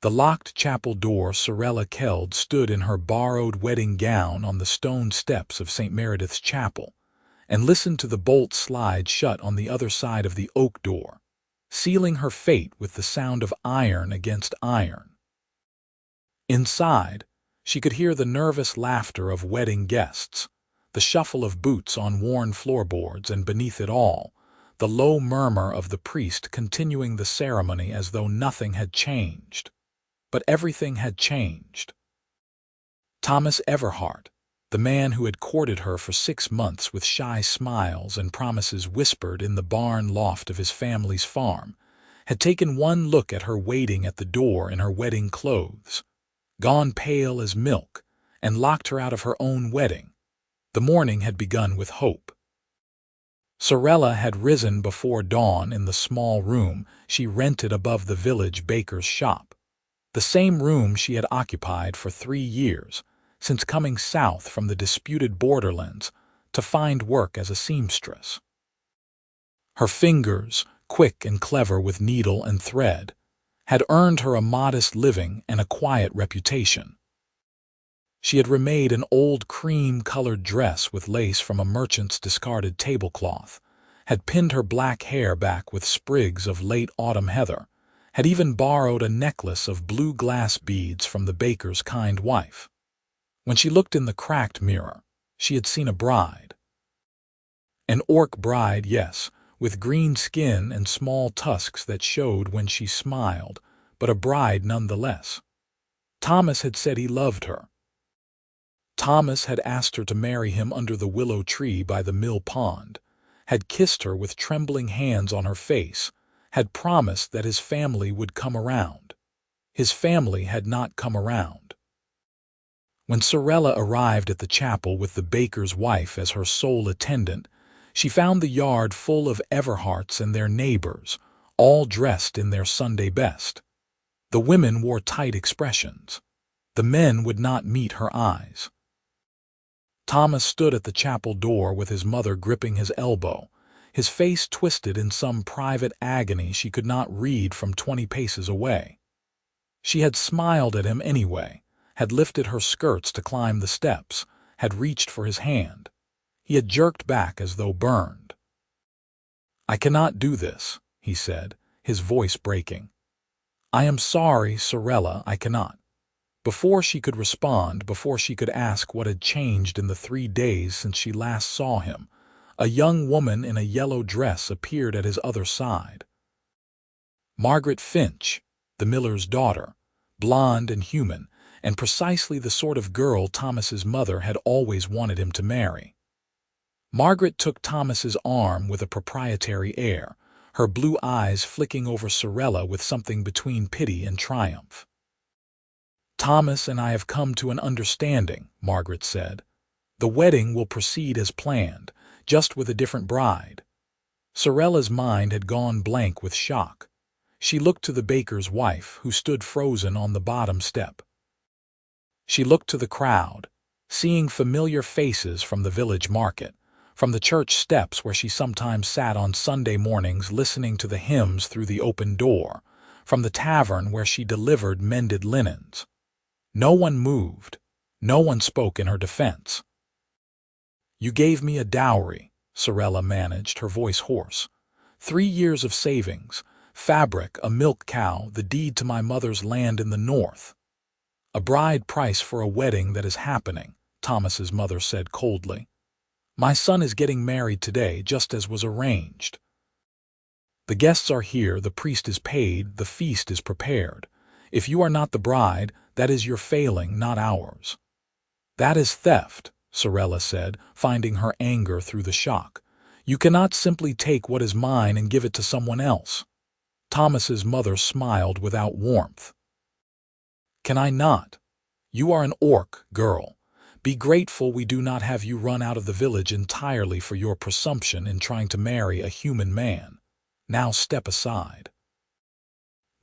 The locked chapel door. Sarella Keld stood in her borrowed wedding gown on the stone steps of St. Meredith's chapel, and listened to the bolt slide shut on the other side of the oak door, sealing her fate with the sound of iron against iron. Inside, she could hear the nervous laughter of wedding guests, the shuffle of boots on worn floorboards, and beneath it all, the low murmur of the priest continuing the ceremony as though nothing had changed. But everything had changed. Thomas Everhart, the man who had courted her for 6 months with shy smiles and promises whispered in the barn loft of his family's farm, had taken one look at her waiting at the door in her wedding clothes, gone pale as milk, and locked her out of her own wedding. The morning had begun with hope. Sarella had risen before dawn in the small room she rented above the village baker's shop, the same room she had occupied for 3 years, since coming south from the disputed borderlands to find work as a seamstress. Her fingers, quick and clever with needle and thread, had earned her a modest living and a quiet reputation. She had remade an old cream-colored dress with lace from a merchant's discarded tablecloth, had pinned her black hair back with sprigs of late autumn heather, had even borrowed a necklace of blue glass beads from the baker's kind wife. When she looked in the cracked mirror, she had seen a bride. An orc bride, yes, with green skin and small tusks that showed when she smiled, but a bride nonetheless. Thomas had said he loved her. Thomas had asked her to marry him under the willow tree by the mill pond, had kissed her with trembling hands on her face, had promised that his family would come around. His family had not come around. When Sarella arrived at the chapel with the baker's wife as her sole attendant, she found the yard full of Everharts and their neighbors, all dressed in their Sunday best. The women wore tight expressions. The men would not meet her eyes. Thomas stood at the chapel door with his mother gripping his elbow, his face twisted in some private agony she could not read from 20 paces away. She had smiled at him anyway, had lifted her skirts to climb the steps, had reached for his hand. He had jerked back as though burned. "I cannot do this," he said, his voice breaking. "I am sorry, Sarella, I cannot." Before she could respond, before she could ask what had changed in the 3 days since she last saw him, a young woman in a yellow dress appeared at his other side. Margaret Finch, the miller's daughter, blonde and human, and precisely the sort of girl Thomas's mother had always wanted him to marry. Margaret took Thomas's arm with a proprietary air, her blue eyes flicking over Sarella with something between pity and triumph. "Thomas and I have come to an understanding," Margaret said. "The wedding will proceed as planned, just with a different bride." Sarella's mind had gone blank with shock. She looked to the baker's wife, who stood frozen on the bottom step. She looked to the crowd, seeing familiar faces from the village market, from the church steps where she sometimes sat on Sunday mornings listening to the hymns through the open door, from the tavern where she delivered mended linens. No one moved. No one spoke in her defense. "You gave me a dowry," Sarella managed, her voice hoarse. 3 years of savings, fabric, a milk cow, the deed to my mother's land in the north. "A bride price for a wedding that is happening," Thomas's mother said coldly. "My son is getting married today, just as was arranged. The guests are here, the priest is paid, the feast is prepared. If you are not the bride, that is your failing, not ours." "That is theft," Sarella said, finding her anger through the shock. "You cannot simply take what is mine and give it to someone else." Thomas's mother smiled without warmth. "Can I not? You are an orc, girl. Be grateful we do not have you run out of the village entirely for your presumption in trying to marry a human man. Now step aside."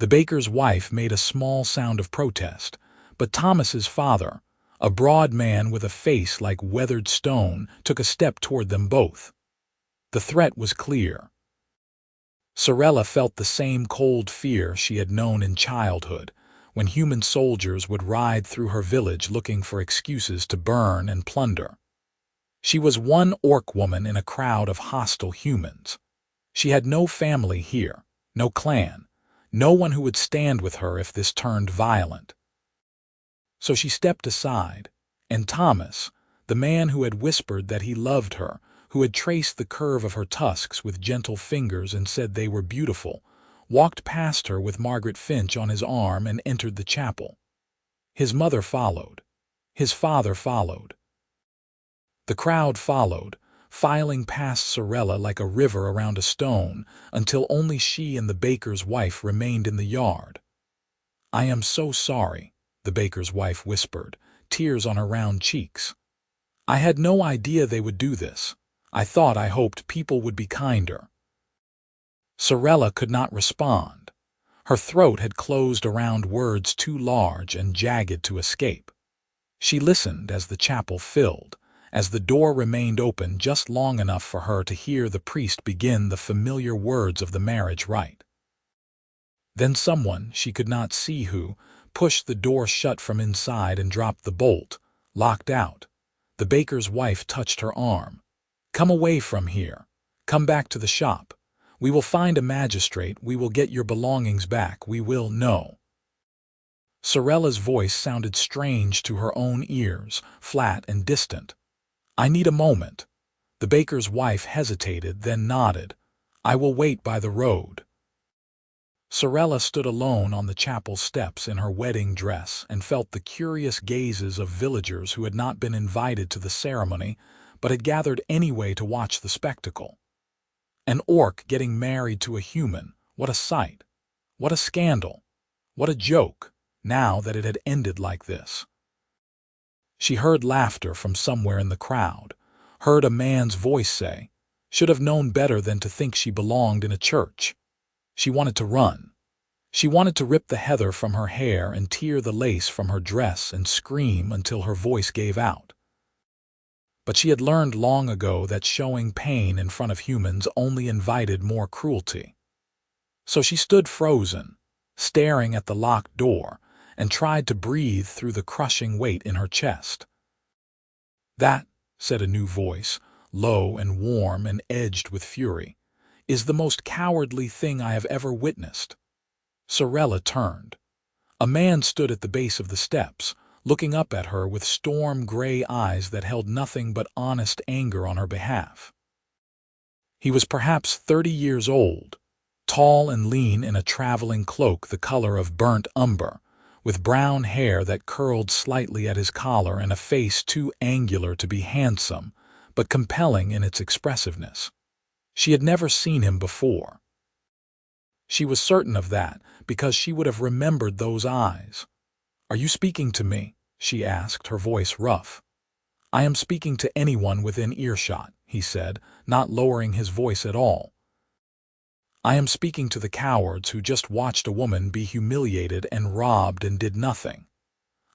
The baker's wife made a small sound of protest, but Thomas's father, a broad man with a face like weathered stone, took a step toward them both. The threat was clear. Sarella felt the same cold fear she had known in childhood, when human soldiers would ride through her village looking for excuses to burn and plunder. She was one orc woman in a crowd of hostile humans. She had no family here, no clan, no one who would stand with her if this turned violent. So she stepped aside, and Thomas, the man who had whispered that he loved her, who had traced the curve of her tusks with gentle fingers and said they were beautiful, walked past her with Margaret Finch on his arm and entered the chapel. His mother followed. His father followed. The crowd followed, filing past Sarella like a river around a stone, until only she and the baker's wife remained in the yard. "I am so sorry," the baker's wife whispered, tears on her round cheeks. "I had no idea they would do this. I hoped people would be kinder." Sarella could not respond. Her throat had closed around words too large and jagged to escape. She listened as the chapel filled, as the door remained open just long enough for her to hear the priest begin the familiar words of the marriage rite. Then someone, she could not see who, pushed the door shut from inside and dropped the bolt, locked out. The baker's wife touched her arm. "Come away from here. Come back to the shop. We will find a magistrate. We will get your belongings back. We will know." Sarella's voice sounded strange to her own ears, flat and distant. "I need a moment." The baker's wife hesitated, then nodded. "I will wait by the road." Sarella stood alone on the chapel steps in her wedding dress and felt the curious gazes of villagers who had not been invited to the ceremony but had gathered anyway to watch the spectacle. An orc getting married to a human, what a sight! What a scandal! What a joke, now that it had ended like this. She heard laughter from somewhere in the crowd, heard a man's voice say, "Should have known better than to think she belonged in a church." She wanted to run. She wanted to rip the heather from her hair and tear the lace from her dress and scream until her voice gave out. But she had learned long ago that showing pain in front of humans only invited more cruelty. So she stood frozen, staring at the locked door, and tried to breathe through the crushing weight in her chest. "That," said a new voice, low and warm and edged with fury, "is the most cowardly thing I have ever witnessed." Sarella turned. A man stood at the base of the steps, looking up at her with storm-gray eyes that held nothing but honest anger on her behalf. He was perhaps 30 years old, tall and lean in a traveling cloak the color of burnt umber, with brown hair that curled slightly at his collar and a face too angular to be handsome, but compelling in its expressiveness. She had never seen him before. She was certain of that because she would have remembered those eyes. "Are you speaking to me?" she asked, her voice rough. "I am speaking to anyone within earshot," he said, not lowering his voice at all. "I am speaking to the cowards who just watched a woman be humiliated and robbed and did nothing.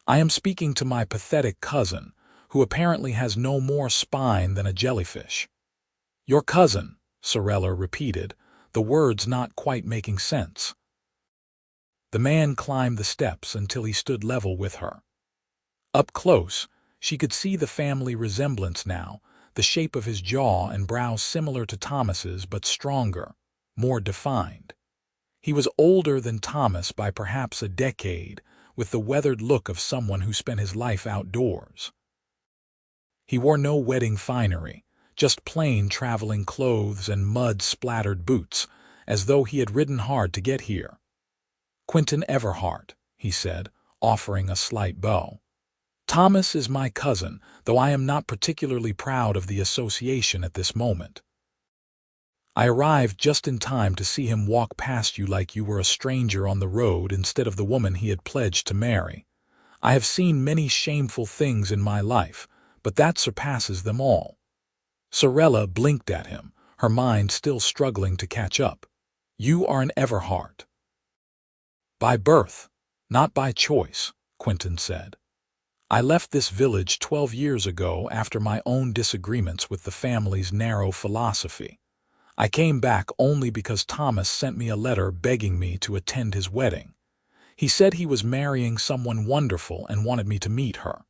I am speaking to my pathetic cousin, who apparently has no more spine than a jellyfish." "Your cousin," Sarella repeated, the words not quite making sense. The man climbed the steps until he stood level with her. Up close, she could see the family resemblance now, the shape of his jaw and brow similar to Thomas's but stronger, more defined. He was older than Thomas by perhaps a decade, with the weathered look of someone who spent his life outdoors. He wore no wedding finery, just plain traveling clothes and mud-splattered boots, as though he had ridden hard to get here. "Quinton Everhart," he said, offering a slight bow. "Thomas is my cousin, though I am not particularly proud of the association at this moment. I arrived just in time to see him walk past you like you were a stranger on the road instead of the woman he had pledged to marry. I have seen many shameful things in my life, but that surpasses them all." Sarella blinked at him, her mind still struggling to catch up. "You are an Everhart." "By birth, not by choice," Quinton said. "I left this village 12 years ago after my own disagreements with the family's narrow philosophy. I came back only because Thomas sent me a letter begging me to attend his wedding. He said he was marrying someone wonderful and wanted me to meet her.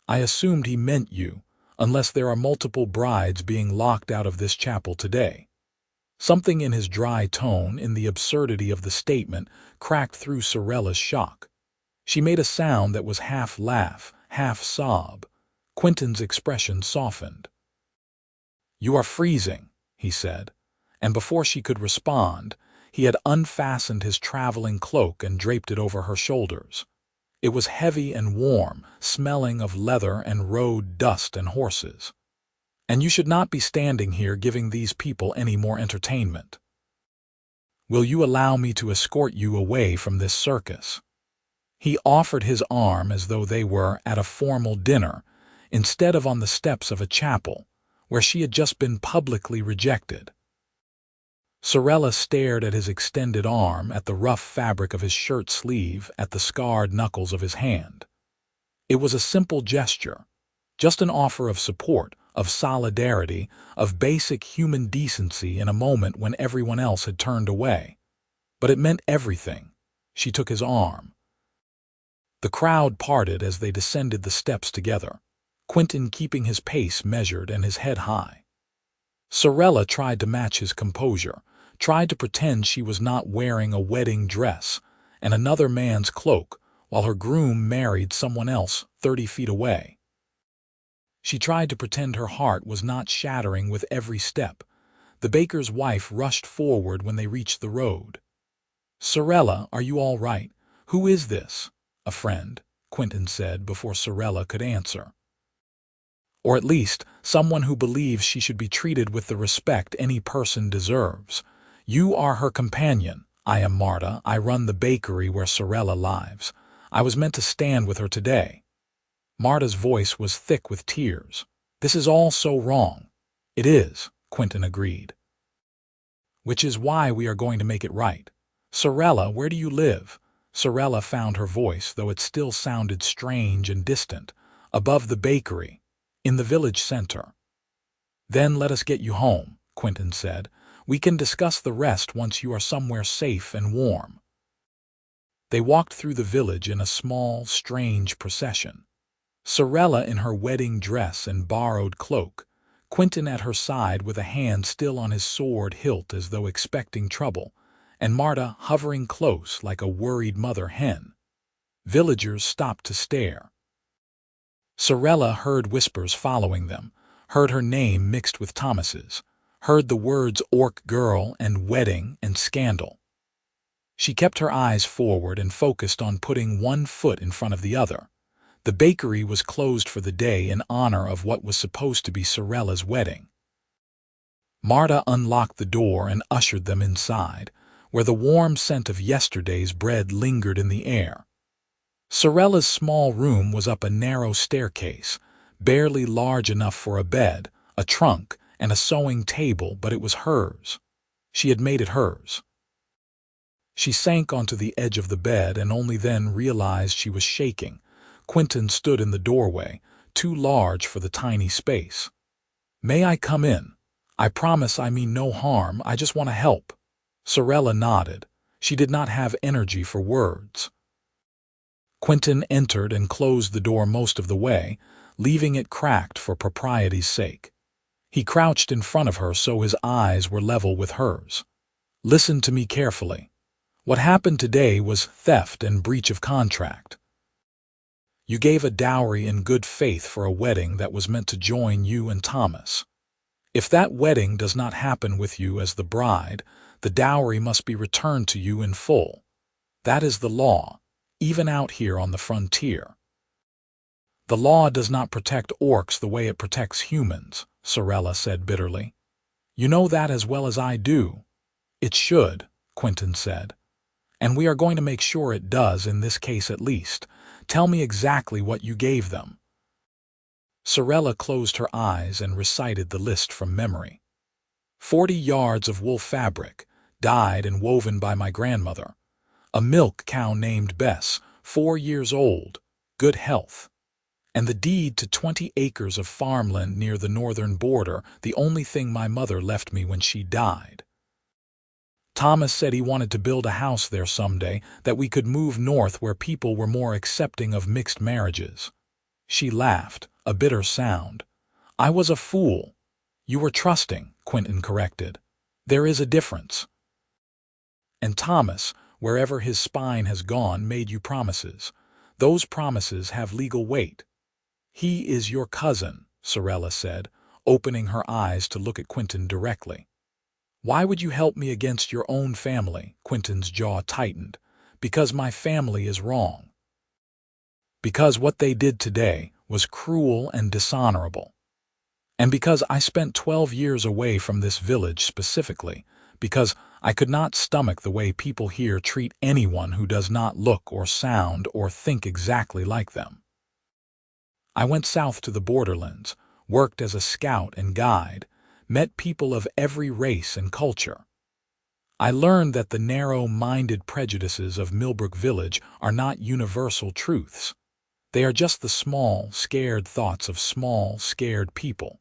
I assumed he meant you, unless there are multiple brides being locked out of this chapel today. Something in his dry tone, in the absurdity of the statement, cracked through Sarella's shock. She made a sound that was half laugh, half sob. Quinton's expression softened. "You are freezing," he said, and before she could respond, he had unfastened his traveling cloak and draped it over her shoulders. It was heavy and warm, smelling of leather and road dust and horses. "And you should not be standing here giving these people any more entertainment. Will you allow me to escort you away from this circus?" He offered his arm as though they were at a formal dinner, instead of on the steps of a chapel, where she had just been publicly rejected. Sarella stared at his extended arm, at the rough fabric of his shirt sleeve, at the scarred knuckles of his hand. It was a simple gesture, just an offer of support, of solidarity, of basic human decency in a moment when everyone else had turned away. But it meant everything. She took his arm. The crowd parted as they descended the steps together, Quinton keeping his pace measured and his head high. Sarella tried to match his composure, tried to pretend she was not wearing a wedding dress and another man's cloak while her groom married someone else 30 feet away. She tried to pretend her heart was not shattering with every step. The baker's wife rushed forward when they reached the road. "Sarella, are you all right? Who is this?" "A friend," Quinton said before Sarella could answer. "Or at least, someone who believes she should be treated with the respect any person deserves. You are her companion. I am Marta. I run the bakery where Sarella lives. I was meant to stand with her today." Marta's voice was thick with tears. "This is all so wrong." "It is," Quinton agreed. "Which is why we are going to make it right. Sarella, where do you live?" Sarella found her voice, though it still sounded strange and distant. "Above the bakery, in the village center." "Then let us get you home," Quinton said. "We can discuss the rest once you are somewhere safe and warm." They walked through the village in a small, strange procession. Sarella in her wedding dress and borrowed cloak, Quinton at her side with a hand still on his sword hilt as though expecting trouble, and Marta hovering close like a worried mother hen. Villagers stopped to stare. Sarella heard whispers following them, heard her name mixed with Thomas's, heard the words orc girl and wedding and scandal. She kept her eyes forward and focused on putting one foot in front of the other. The bakery was closed for the day in honor of what was supposed to be Sarella's wedding. Marta unlocked the door and ushered them inside, where the warm scent of yesterday's bread lingered in the air. Sarella's small room was up a narrow staircase, barely large enough for a bed, a trunk, and a sewing table, but it was hers. She had made it hers. She sank onto the edge of the bed and only then realized she was shaking. Quinton stood in the doorway, too large for the tiny space. "May I come in? I promise I mean no harm, I just want to help." Sarella nodded. She did not have energy for words. Quinton entered and closed the door most of the way, leaving it cracked for propriety's sake. He crouched in front of her so his eyes were level with hers. "Listen to me carefully. What happened today was theft and breach of contract. You gave a dowry in good faith for a wedding that was meant to join you and Thomas. If that wedding does not happen with you as the bride, the dowry must be returned to you in full. That is the law, even out here on the frontier." "The law does not protect orcs the way it protects humans," Sarella said bitterly. "You know that as well as I do." "It should," Quinton said. "And we are going to make sure it does in this case at least. Tell me exactly what you gave them." Sarella closed her eyes and recited the list from memory. 40 yards of wool fabric, dyed and woven by my grandmother. A milk cow named Bess, 4 years old, good health. And the deed to 20 acres of farmland near the northern border, the only thing my mother left me when she died. Thomas said he wanted to build a house there someday, that we could move north where people were more accepting of mixed marriages. She laughed, a bitter sound. I was a fool. You were trusting, Quinton corrected. There is a difference. And Thomas, wherever his spine has gone, made you promises. Those promises have legal weight. He is your cousin, Sarella said, opening her eyes to look at Quinton directly. Why would you help me against your own family? Quinton's jaw tightened. Because my family is wrong. Because what they did today was cruel and dishonorable. And because I spent 12 years away from this village specifically, because I could not stomach the way people here treat anyone who does not look or sound or think exactly like them. I went south to the borderlands, worked as a scout and guide, met people of every race and culture. I learned that the narrow-minded prejudices of Millbrook Village are not universal truths. They are just the small, scared thoughts of small, scared people.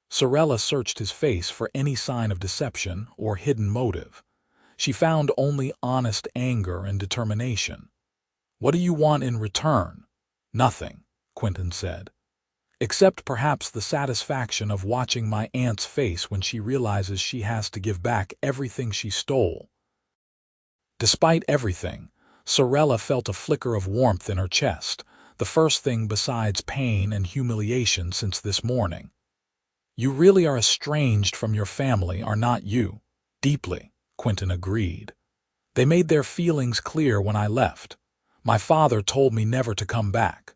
Sarella searched his face for any sign of deception or hidden motive. She found only honest anger and determination. What do you want in return? Nothing, Quinton said. Except perhaps the satisfaction of watching my aunt's face when she realizes she has to give back everything she stole. Despite everything, Sarella felt a flicker of warmth in her chest, the first thing besides pain and humiliation since this morning. You really are estranged from your family, are not you? Deeply, Quinton agreed. They made their feelings clear when I left. My father told me never to come back.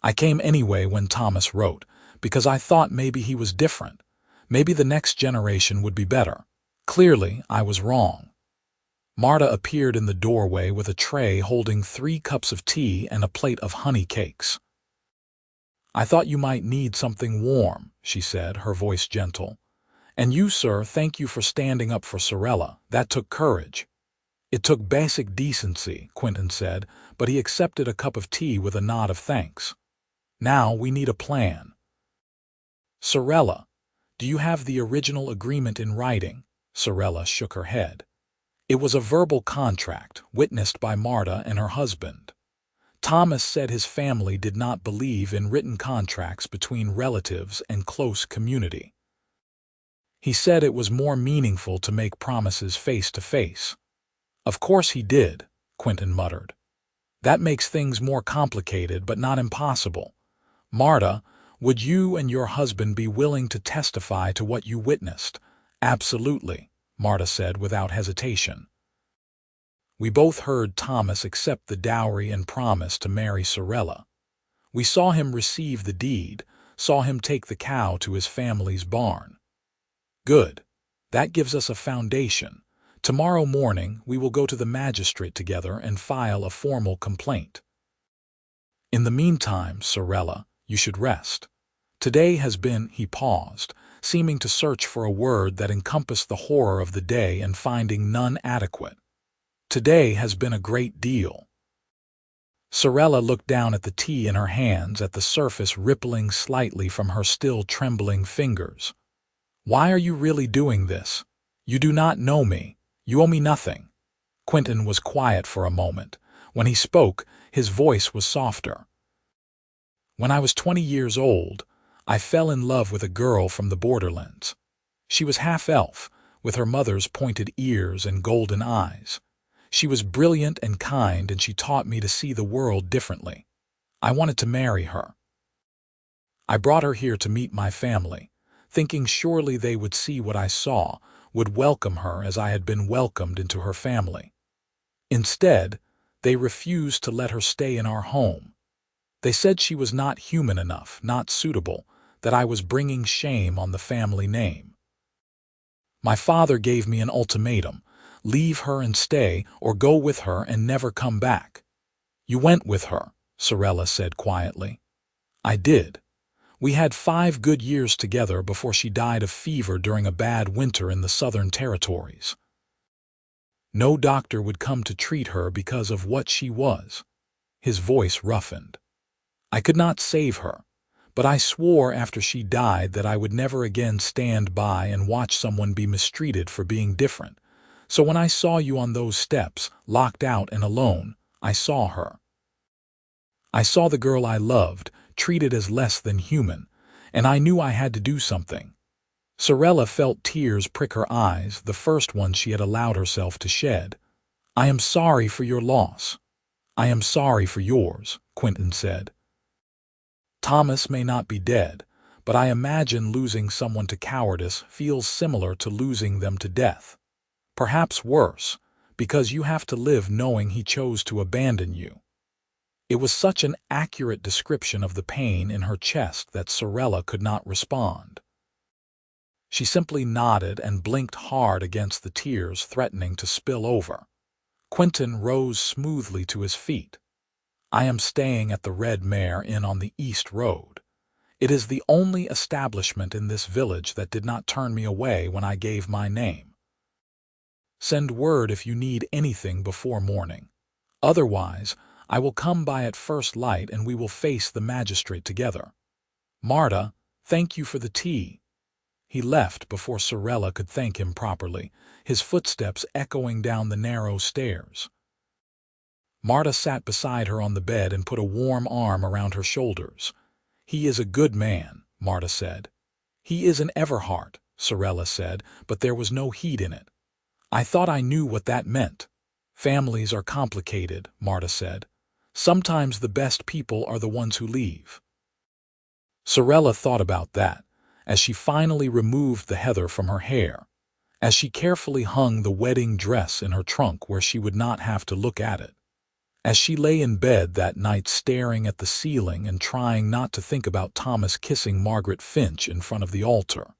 I came anyway when Thomas wrote, because I thought maybe he was different. Maybe the next generation would be better. Clearly, I was wrong. Marta appeared in the doorway with a tray holding 3 cups of tea and a plate of honey cakes. I thought you might need something warm, she said, her voice gentle. And you, sir, thank you for standing up for Sarella. That took courage. It took basic decency, Quinton said, but he accepted a cup of tea with a nod of thanks. Now we need a plan. Sarella, do you have the original agreement in writing? Sarella shook her head. It was a verbal contract, witnessed by Marta and her husband. Thomas said his family did not believe in written contracts between relatives and close community. He said it was more meaningful to make promises face to face. Of course he did, Quinton muttered. That makes things more complicated but not impossible. Marta, would you and your husband be willing to testify to what you witnessed? Absolutely, Marta said without hesitation. We both heard Thomas accept the dowry and promise to marry Sarella. We saw him receive the deed, saw him take the cow to his family's barn. Good. That gives us a foundation. Tomorrow morning we will go to the magistrate together and file a formal complaint. In the meantime, Sarella, you should rest. Today has been, he paused, seeming to search for a word that encompassed the horror of the day and finding none adequate. Today has been a great deal. Sarella looked down at the tea in her hands, at the surface rippling slightly from her still trembling fingers. Why are you really doing this? You do not know me. You owe me nothing. Quinton was quiet for a moment. When he spoke, his voice was softer. When I was 20 years old, I fell in love with a girl from the borderlands. She was half-elf, with her mother's pointed ears and golden eyes. She was brilliant and kind, and she taught me to see the world differently. I wanted to marry her. I brought her here to meet my family, thinking surely they would see what I saw, would welcome her as I had been welcomed into her family. Instead, they refused to let her stay in our home. They said she was not human enough, not suitable, that I was bringing shame on the family name. My father gave me an ultimatum: leave her and stay, or go with her and never come back. You went with her, Sarella said quietly. I did. We had 5 good years together before she died of fever during a bad winter in the Southern Territories. No doctor would come to treat her because of what she was. His voice roughened. I could not save her, But I swore after she died that I would never again stand by and watch someone be mistreated for being different. So when I saw you on those steps, locked out and alone, I saw her. I saw the girl I loved, treated as less than human, and I knew I had to do something. Sarella felt tears prick her eyes, the first ones she had allowed herself to shed. I am sorry for your loss. I am sorry for yours, Quinton said. Thomas may not be dead, but I imagine losing someone to cowardice feels similar to losing them to death. Perhaps worse, because you have to live knowing he chose to abandon you. It was such an accurate description of the pain in her chest that Sarella could not respond. She simply nodded and blinked hard against the tears threatening to spill over. Quinton rose smoothly to his feet. I am staying at the Red Mare Inn on the East Road. It is the only establishment in this village that did not turn me away when I gave my name. Send word if you need anything before morning. Otherwise, I will come by at first light and we will face the magistrate together. Marta, thank you for the tea. He left before Sarella could thank him properly, his footsteps echoing down the narrow stairs. Marta sat beside her on the bed and put a warm arm around her shoulders. He is a good man, Marta said. He is an Everhart, Sarella said, but there was no heat in it. I thought I knew what that meant. Families are complicated, Marta said. Sometimes the best people are the ones who leave. Sarella thought about that, as she finally removed the heather from her hair, as she carefully hung the wedding dress in her trunk where she would not have to look at it, as she lay in bed that night staring at the ceiling and trying not to think about Thomas kissing Margaret Finch in front of the altar.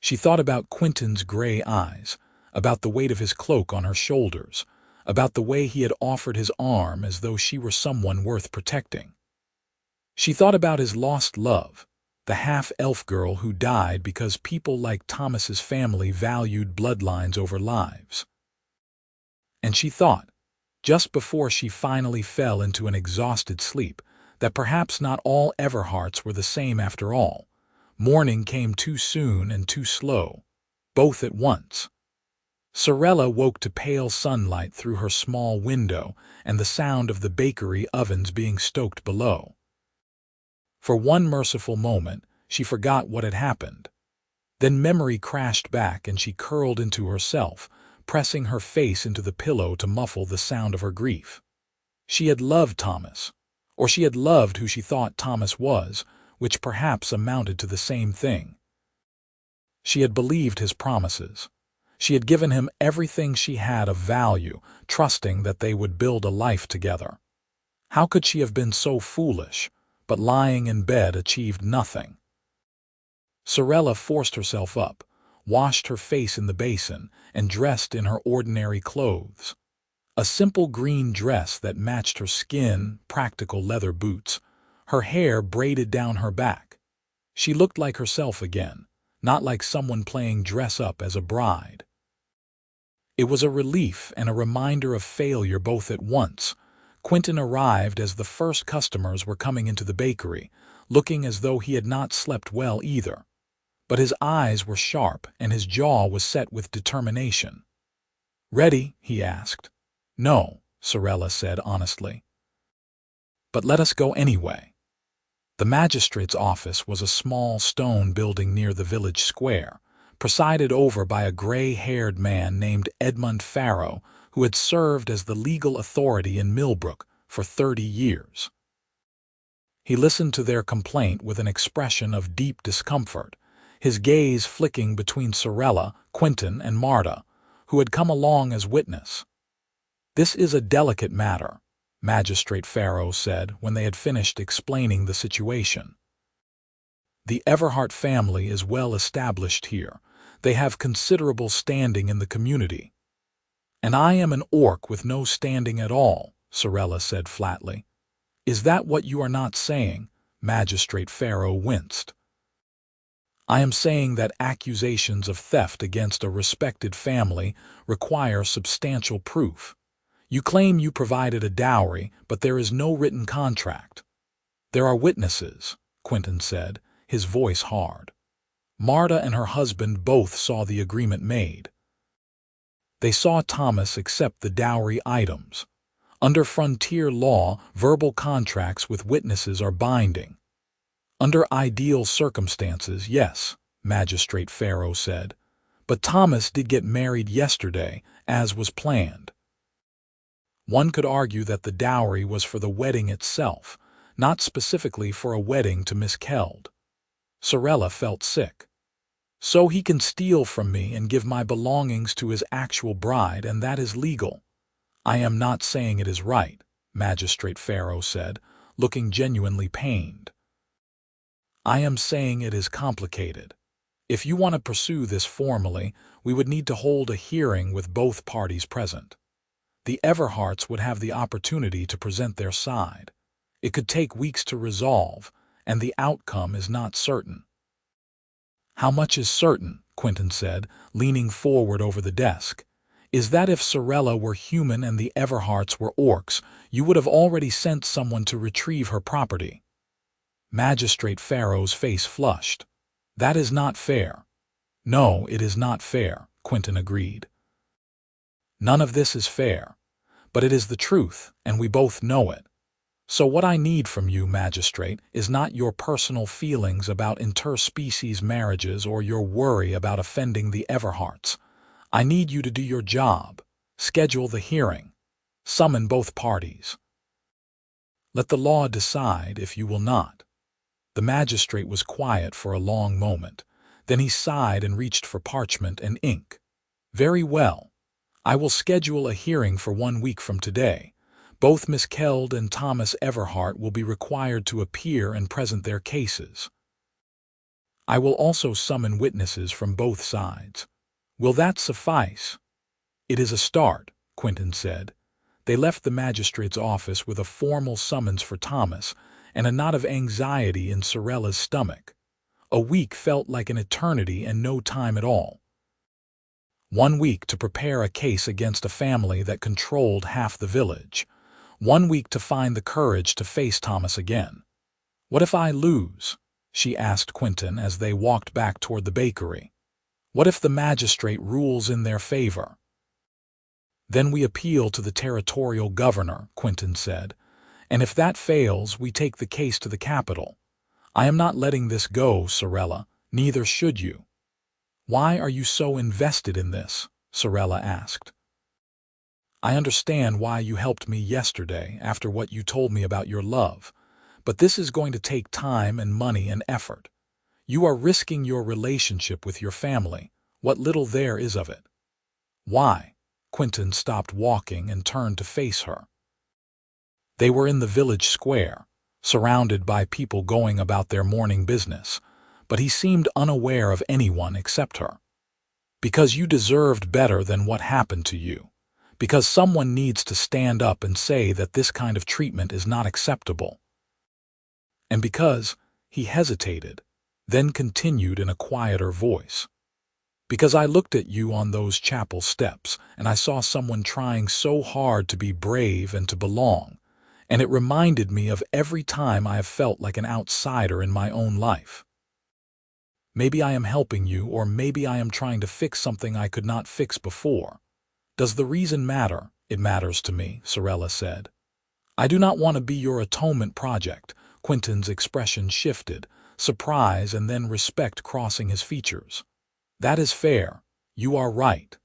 She thought about Quinton's gray eyes, about the weight of his cloak on her shoulders, about the way he had offered his arm as though she were someone worth protecting. She thought about his lost love, the half-elf girl who died because people like Thomas's family valued bloodlines over lives. And she thought, just before she finally fell into an exhausted sleep, that perhaps not all Everharts were the same after all. Morning came too soon and too slow, both at once. Sarella woke to pale sunlight through her small window and the sound of the bakery ovens being stoked below. For one merciful moment, she forgot what had happened. Then memory crashed back and she curled into herself, pressing her face into the pillow to muffle the sound of her grief. She had loved Thomas, or she had loved who she thought Thomas was, which perhaps amounted to the same thing. She had believed his promises. She had given him everything she had of value, trusting that they would build a life together. How could she have been so foolish, but lying in bed achieved nothing? Sarella forced herself up, washed her face in the basin, and dressed in her ordinary clothes. A simple green dress that matched her skin, practical leather boots, her hair braided down her back. She looked like herself again, not like someone playing dress-up as a bride. It was a relief and a reminder of failure both at once. Quinton arrived as the first customers were coming into the bakery, looking as though he had not slept well either. But his eyes were sharp and his jaw was set with determination. "Ready?" he asked. "No," Sarella said honestly. "But let us go anyway." The magistrate's office was a small stone building near the village square, presided over by a gray-haired man named Edmund Farrow, who had served as the legal authority in Millbrook for 30 years. He listened to their complaint with an expression of deep discomfort, his gaze flicking between Sarella, Quinton, and Marta, who had come along as witness. "This is a delicate matter," Magistrate Farrow said when they had finished explaining the situation. "The Everhart family is well established here. They have considerable standing in the community." "And I am an orc with no standing at all," Sarella said flatly. "Is that what you are not saying?" Magistrate Farrow winced. "I am saying that accusations of theft against a respected family require substantial proof. You claim you provided a dowry, but there is no written contract. There are witnesses, Quinton said, his voice hard. Marta and her husband both saw the agreement made. They saw Thomas accept the dowry items. Under frontier law, verbal contracts with witnesses are binding. Under ideal circumstances, yes, Magistrate Farrow said. But Thomas did get married yesterday, as was planned. One could argue that the dowry was for the wedding itself, not specifically for a wedding to Miss Keld. Sarella felt sick. So he can steal from me and give my belongings to his actual bride, and that is legal. I am not saying it is right, Magistrate Farrow said, looking genuinely pained. I am saying it is complicated. If you want to pursue this formally, we would need to hold a hearing with both parties present. The Everharts would have the opportunity to present their side. It could take weeks to resolve, and the outcome is not certain. How much is certain, Quinton said, leaning forward over the desk, is that if Sarella were human and the Everharts were orcs, you would have already sent someone to retrieve her property. Magistrate Farrow's face flushed. That is not fair. No, it is not fair, Quinton agreed. None of this is fair, but it is the truth, and we both know it. So what I need from you, Magistrate, is not your personal feelings about interspecies marriages or your worry about offending the Everharts. I need you to do your job. Schedule the hearing. Summon both parties. Let the law decide if you will not. The magistrate was quiet for a long moment. Then he sighed and reached for parchment and ink. Very well. I will schedule a hearing for 1 week from today. Both Miss Keld and Thomas Everhart will be required to appear and present their cases. I will also summon witnesses from both sides. Will that suffice? It is a start, Quinton said. They left the magistrate's office with a formal summons for Thomas and a knot of anxiety in Sarella's stomach. A week felt like an eternity and no time at all. 1 week to prepare a case against a family that controlled half the village. 1 week to find the courage to face Thomas again. What if I lose? She asked Quinton as they walked back toward the bakery. What if the magistrate rules in their favor? Then we appeal to the territorial governor, Quinton said. And if that fails, we take the case to the capital. I am not letting this go, Sarella. Neither should you. Why are you so invested in this? Sarella asked. I understand why you helped me yesterday after what you told me about your love, but this is going to take time and money and effort. You are risking your relationship with your family, what little there is of it. Why? Quinton stopped walking and turned to face her. They were in the village square, surrounded by people going about their morning business, but he seemed unaware of anyone except her. Because you deserved better than what happened to you. Because someone needs to stand up and say that this kind of treatment is not acceptable. And because he hesitated, then continued in a quieter voice. Because I looked at you on those chapel steps, and I saw someone trying so hard to be brave and to belong, and it reminded me of every time I have felt like an outsider in my own life. Maybe I am helping you, or maybe I am trying to fix something I could not fix before. Does the reason matter? It matters to me, Sarella said. I do not want to be your atonement project. Quinton's expression shifted, surprise and then respect crossing his features. That is fair. You are right.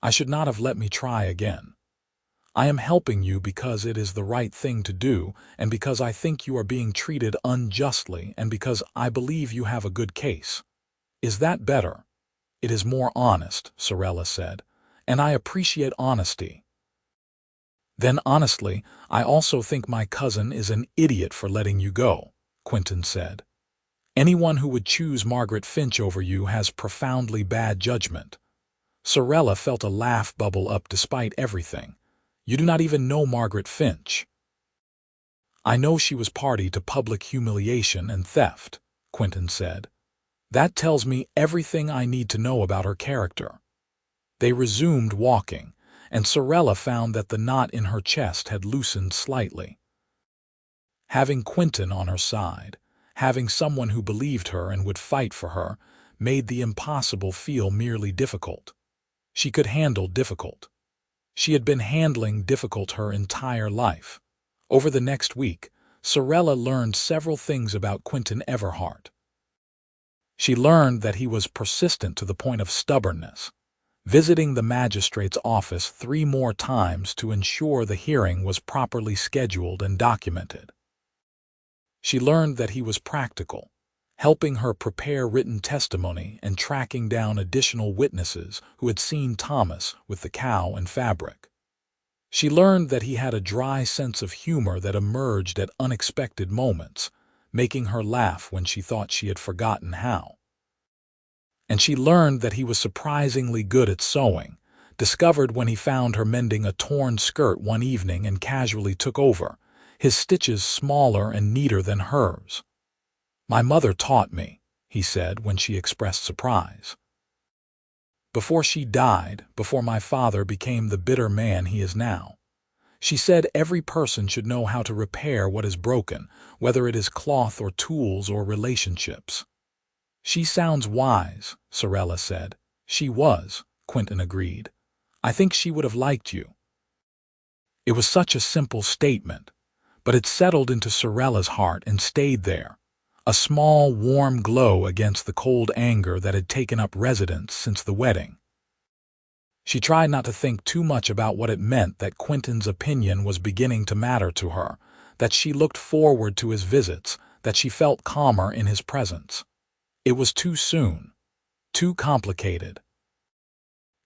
I should not have let me try again. I am helping you because it is the right thing to do, and because I think you are being treated unjustly, and because I believe you have a good case. Is that better? It is more honest, Sarella said. And I appreciate honesty. Then honestly, I also think my cousin is an idiot for letting you go, Quinton said. Anyone who would choose Margaret Finch over you has profoundly bad judgment. Sarella felt a laugh bubble up despite everything. You do not even know Margaret Finch. I know she was party to public humiliation and theft, Quinton said. That tells me everything I need to know about her character. They resumed walking, and Sarella found that the knot in her chest had loosened slightly. Having Quinton on her side, Having someone who believed her and would fight for her made the impossible feel merely difficult. She could handle difficult. She had been handling difficult her entire life. Over the next week, Sarella learned several things about Quinton Everhart. She learned that he was persistent to the point of stubbornness, visiting the magistrate's office 3 more times to ensure the hearing was properly scheduled and documented. She learned that he was practical, helping her prepare written testimony and tracking down additional witnesses who had seen Thomas with the cow and fabric. She learned that he had a dry sense of humor that emerged at unexpected moments, making her laugh when she thought she had forgotten how. And she learned that he was surprisingly good at sewing, discovered when he found her mending a torn skirt one evening and casually took over, his stitches smaller and neater than hers. "My mother taught me," he said when she expressed surprise. "Before she died, before my father became the bitter man he is now. She said every person should know how to repair what is broken, whether it is cloth or tools or relationships." "She sounds wise," Sarella said. "She was," Quinton agreed. "I think she would have liked you." It was such a simple statement, but it settled into Sarella's heart and stayed there, a small, warm glow against the cold anger that had taken up residence since the wedding. She tried not to think too much about what it meant that Quinton's opinion was beginning to matter to her, that she looked forward to his visits, that she felt calmer in his presence. It was too soon, too complicated.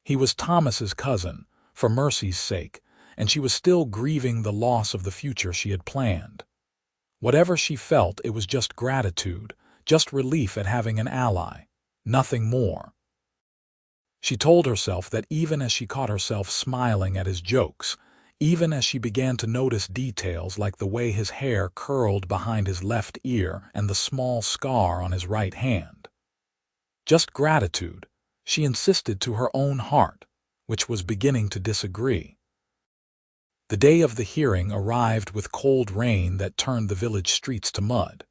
He was Thomas's cousin, for Mercy's sake, and she was still grieving the loss of the future she had planned. Whatever she felt, it was just gratitude, just relief at having an ally, nothing more. She told herself that even as she caught herself smiling at his jokes, even as she began to notice details like the way his hair curled behind his left ear and the small scar on his right hand. Just gratitude, she insisted to her own heart, which was beginning to disagree. The day of the hearing arrived with cold rain that turned the village streets to mud.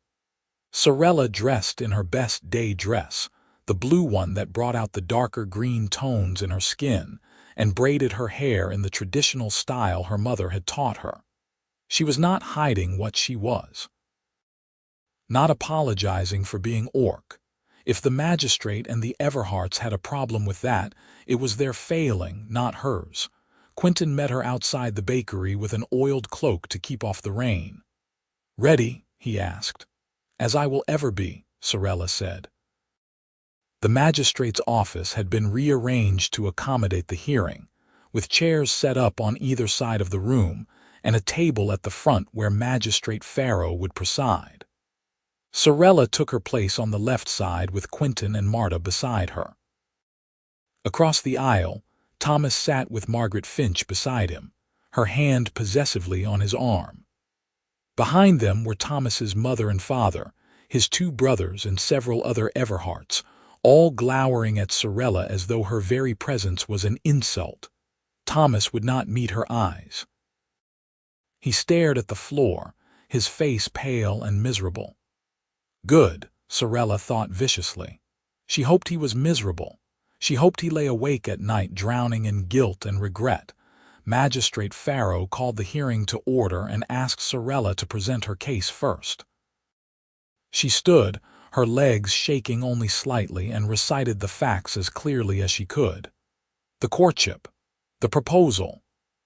Sarella dressed in her best day dress, the blue one that brought out the darker green tones in her skin, and braided her hair in the traditional style her mother had taught her. She was not hiding what she was, not apologizing for being orc. If the magistrate and the Everharts had a problem with that, it was their failing, not hers. Quinton met her outside the bakery with an oiled cloak to keep off the rain. "Ready?" he asked. "As I will ever be," Sarella said. The magistrate's office had been rearranged to accommodate the hearing, with chairs set up on either side of the room and a table at the front where Magistrate Farrow would preside. Sarella took her place on the left side with Quinton and Marta beside her. Across the aisle, Thomas sat with Margaret Finch beside him, her hand possessively on his arm. Behind them were Thomas's mother and father, his 2 brothers and several other Everharts, all glowering at Sarella as though her very presence was an insult. Thomas would not meet her eyes. He stared at the floor, his face pale and miserable. Good, Sarella thought viciously. She hoped he was miserable. She hoped he lay awake at night drowning in guilt and regret. Magistrate Farrow called the hearing to order and asked Sarella to present her case first. She stood, her legs shaking only slightly, and recited the facts as clearly as she could. The courtship, the proposal,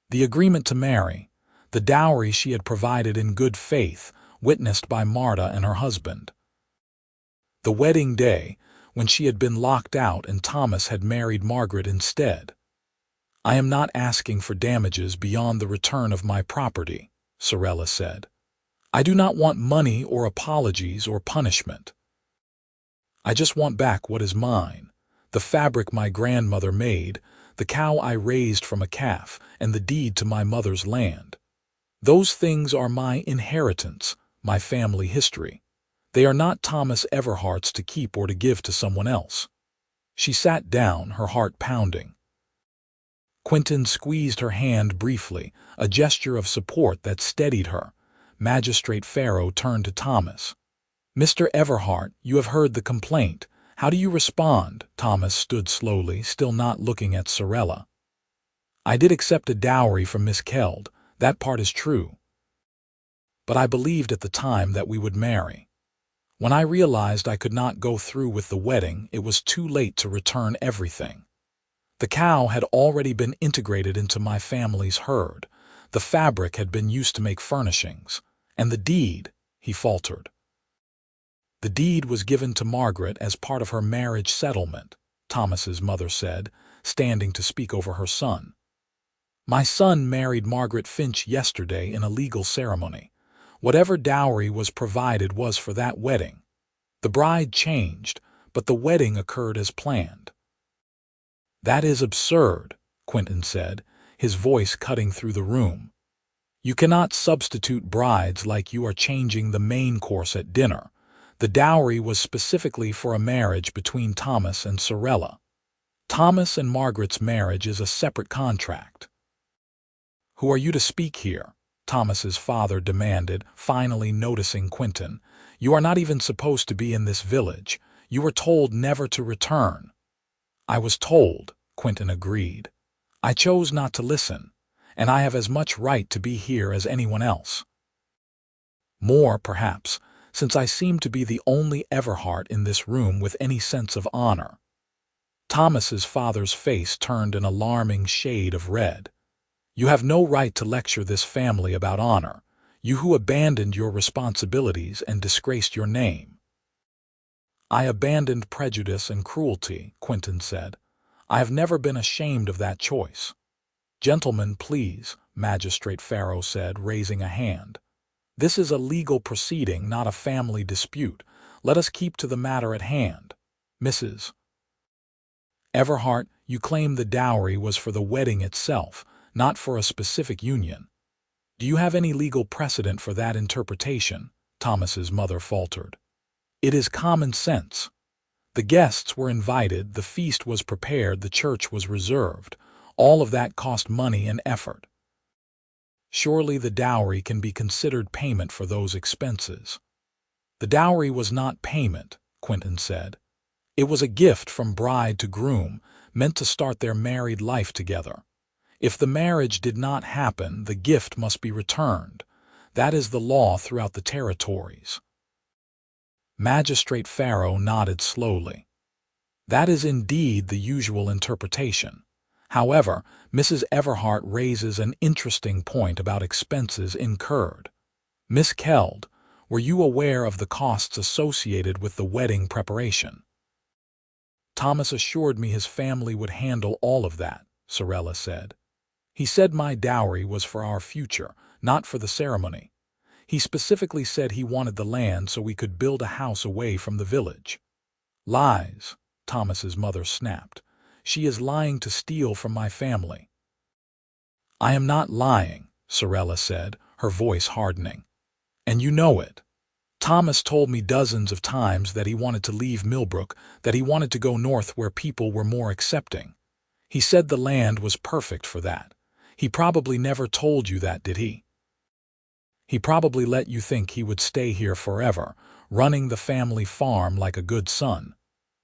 the agreement to marry, the dowry she had provided in good faith, witnessed by Marta and her husband. The wedding day, when she had been locked out and Thomas had married Margaret instead. "I am not asking for damages beyond the return of my property," Sarella said. "I do not want money or apologies or punishment. I just want back what is mine, the fabric my grandmother made, the cow I raised from a calf, and the deed to my mother's land. Those things are my inheritance, my family history. They are not Thomas Everhart's to keep or to give to someone else." She sat down, her heart pounding. Quinton squeezed her hand briefly, a gesture of support that steadied her. Magistrate Farrow turned to Thomas. "Mr. Everhart, you have heard the complaint. How do you respond?" Thomas stood slowly, still not looking at Sarella. "I did accept a dowry from Miss Keld. That part is true. But I believed at the time that we would marry. When I realized I could not go through with the wedding, it was too late to return everything. The cow had already been integrated into my family's herd. The fabric had been used to make furnishings. And the deed," he faltered. "The deed was given to Margaret as part of her marriage settlement," Thomas's mother said, standing to speak over her son. "My son married Margaret Finch yesterday in a legal ceremony. Whatever dowry was provided was for that wedding. The bride changed, but the wedding occurred as planned." "That is absurd," Quinton said, his voice cutting through the room. "You cannot substitute brides like you are changing the main course at dinner. The dowry was specifically for a marriage between Thomas and Sarella. Thomas and Margaret's marriage is a separate contract." "Who are you to speak here?" Thomas's father demanded, finally noticing Quinton. "You are not even supposed to be in this village. You were told never to return." "I was told," Quinton agreed. "I chose not to listen, and I have as much right to be here as anyone else. More, perhaps, since I seem to be the only Everhart in this room with any sense of honor." Thomas's father's face turned an alarming shade of red. "You have no right to lecture this family about honor, you who abandoned your responsibilities and disgraced your name." "I abandoned prejudice and cruelty," Quinton said. "I have never been ashamed of that choice." "Gentlemen, please," Magistrate Farrow said, raising a hand. "This is a legal proceeding, not a family dispute. Let us keep to the matter at hand. Mrs. Everhart, you claim the dowry was for the wedding itself, not for a specific union. Do you have any legal precedent for that interpretation?" Thomas's mother faltered. "It is common sense. The guests were invited, the feast was prepared, the church was reserved. All of that cost money and effort. Surely the dowry can be considered payment for those expenses." "The dowry was not payment," Quinton said. "It was a gift from bride to groom, meant to start their married life together. If the marriage did not happen, the gift must be returned. That is the law throughout the territories." Magistrate Farrow nodded slowly. "That is indeed the usual interpretation. However, Mrs. Everhart raises an interesting point about expenses incurred. Miss Keld, were you aware of the costs associated with the wedding preparation?" "Thomas assured me his family would handle all of that," Sarella said. "He said my dowry was for our future, not for the ceremony. He specifically said he wanted the land so we could build a house away from the village." "Lies," Thomas's mother snapped. "She is lying to steal from my family." "I am not lying," Sarella said, her voice hardening. "And you know it. Thomas told me dozens of times that he wanted to leave Millbrook, that he wanted to go north where people were more accepting. He said the land was perfect for that. He probably never told you that, did he? He probably let you think he would stay here forever, running the family farm like a good son.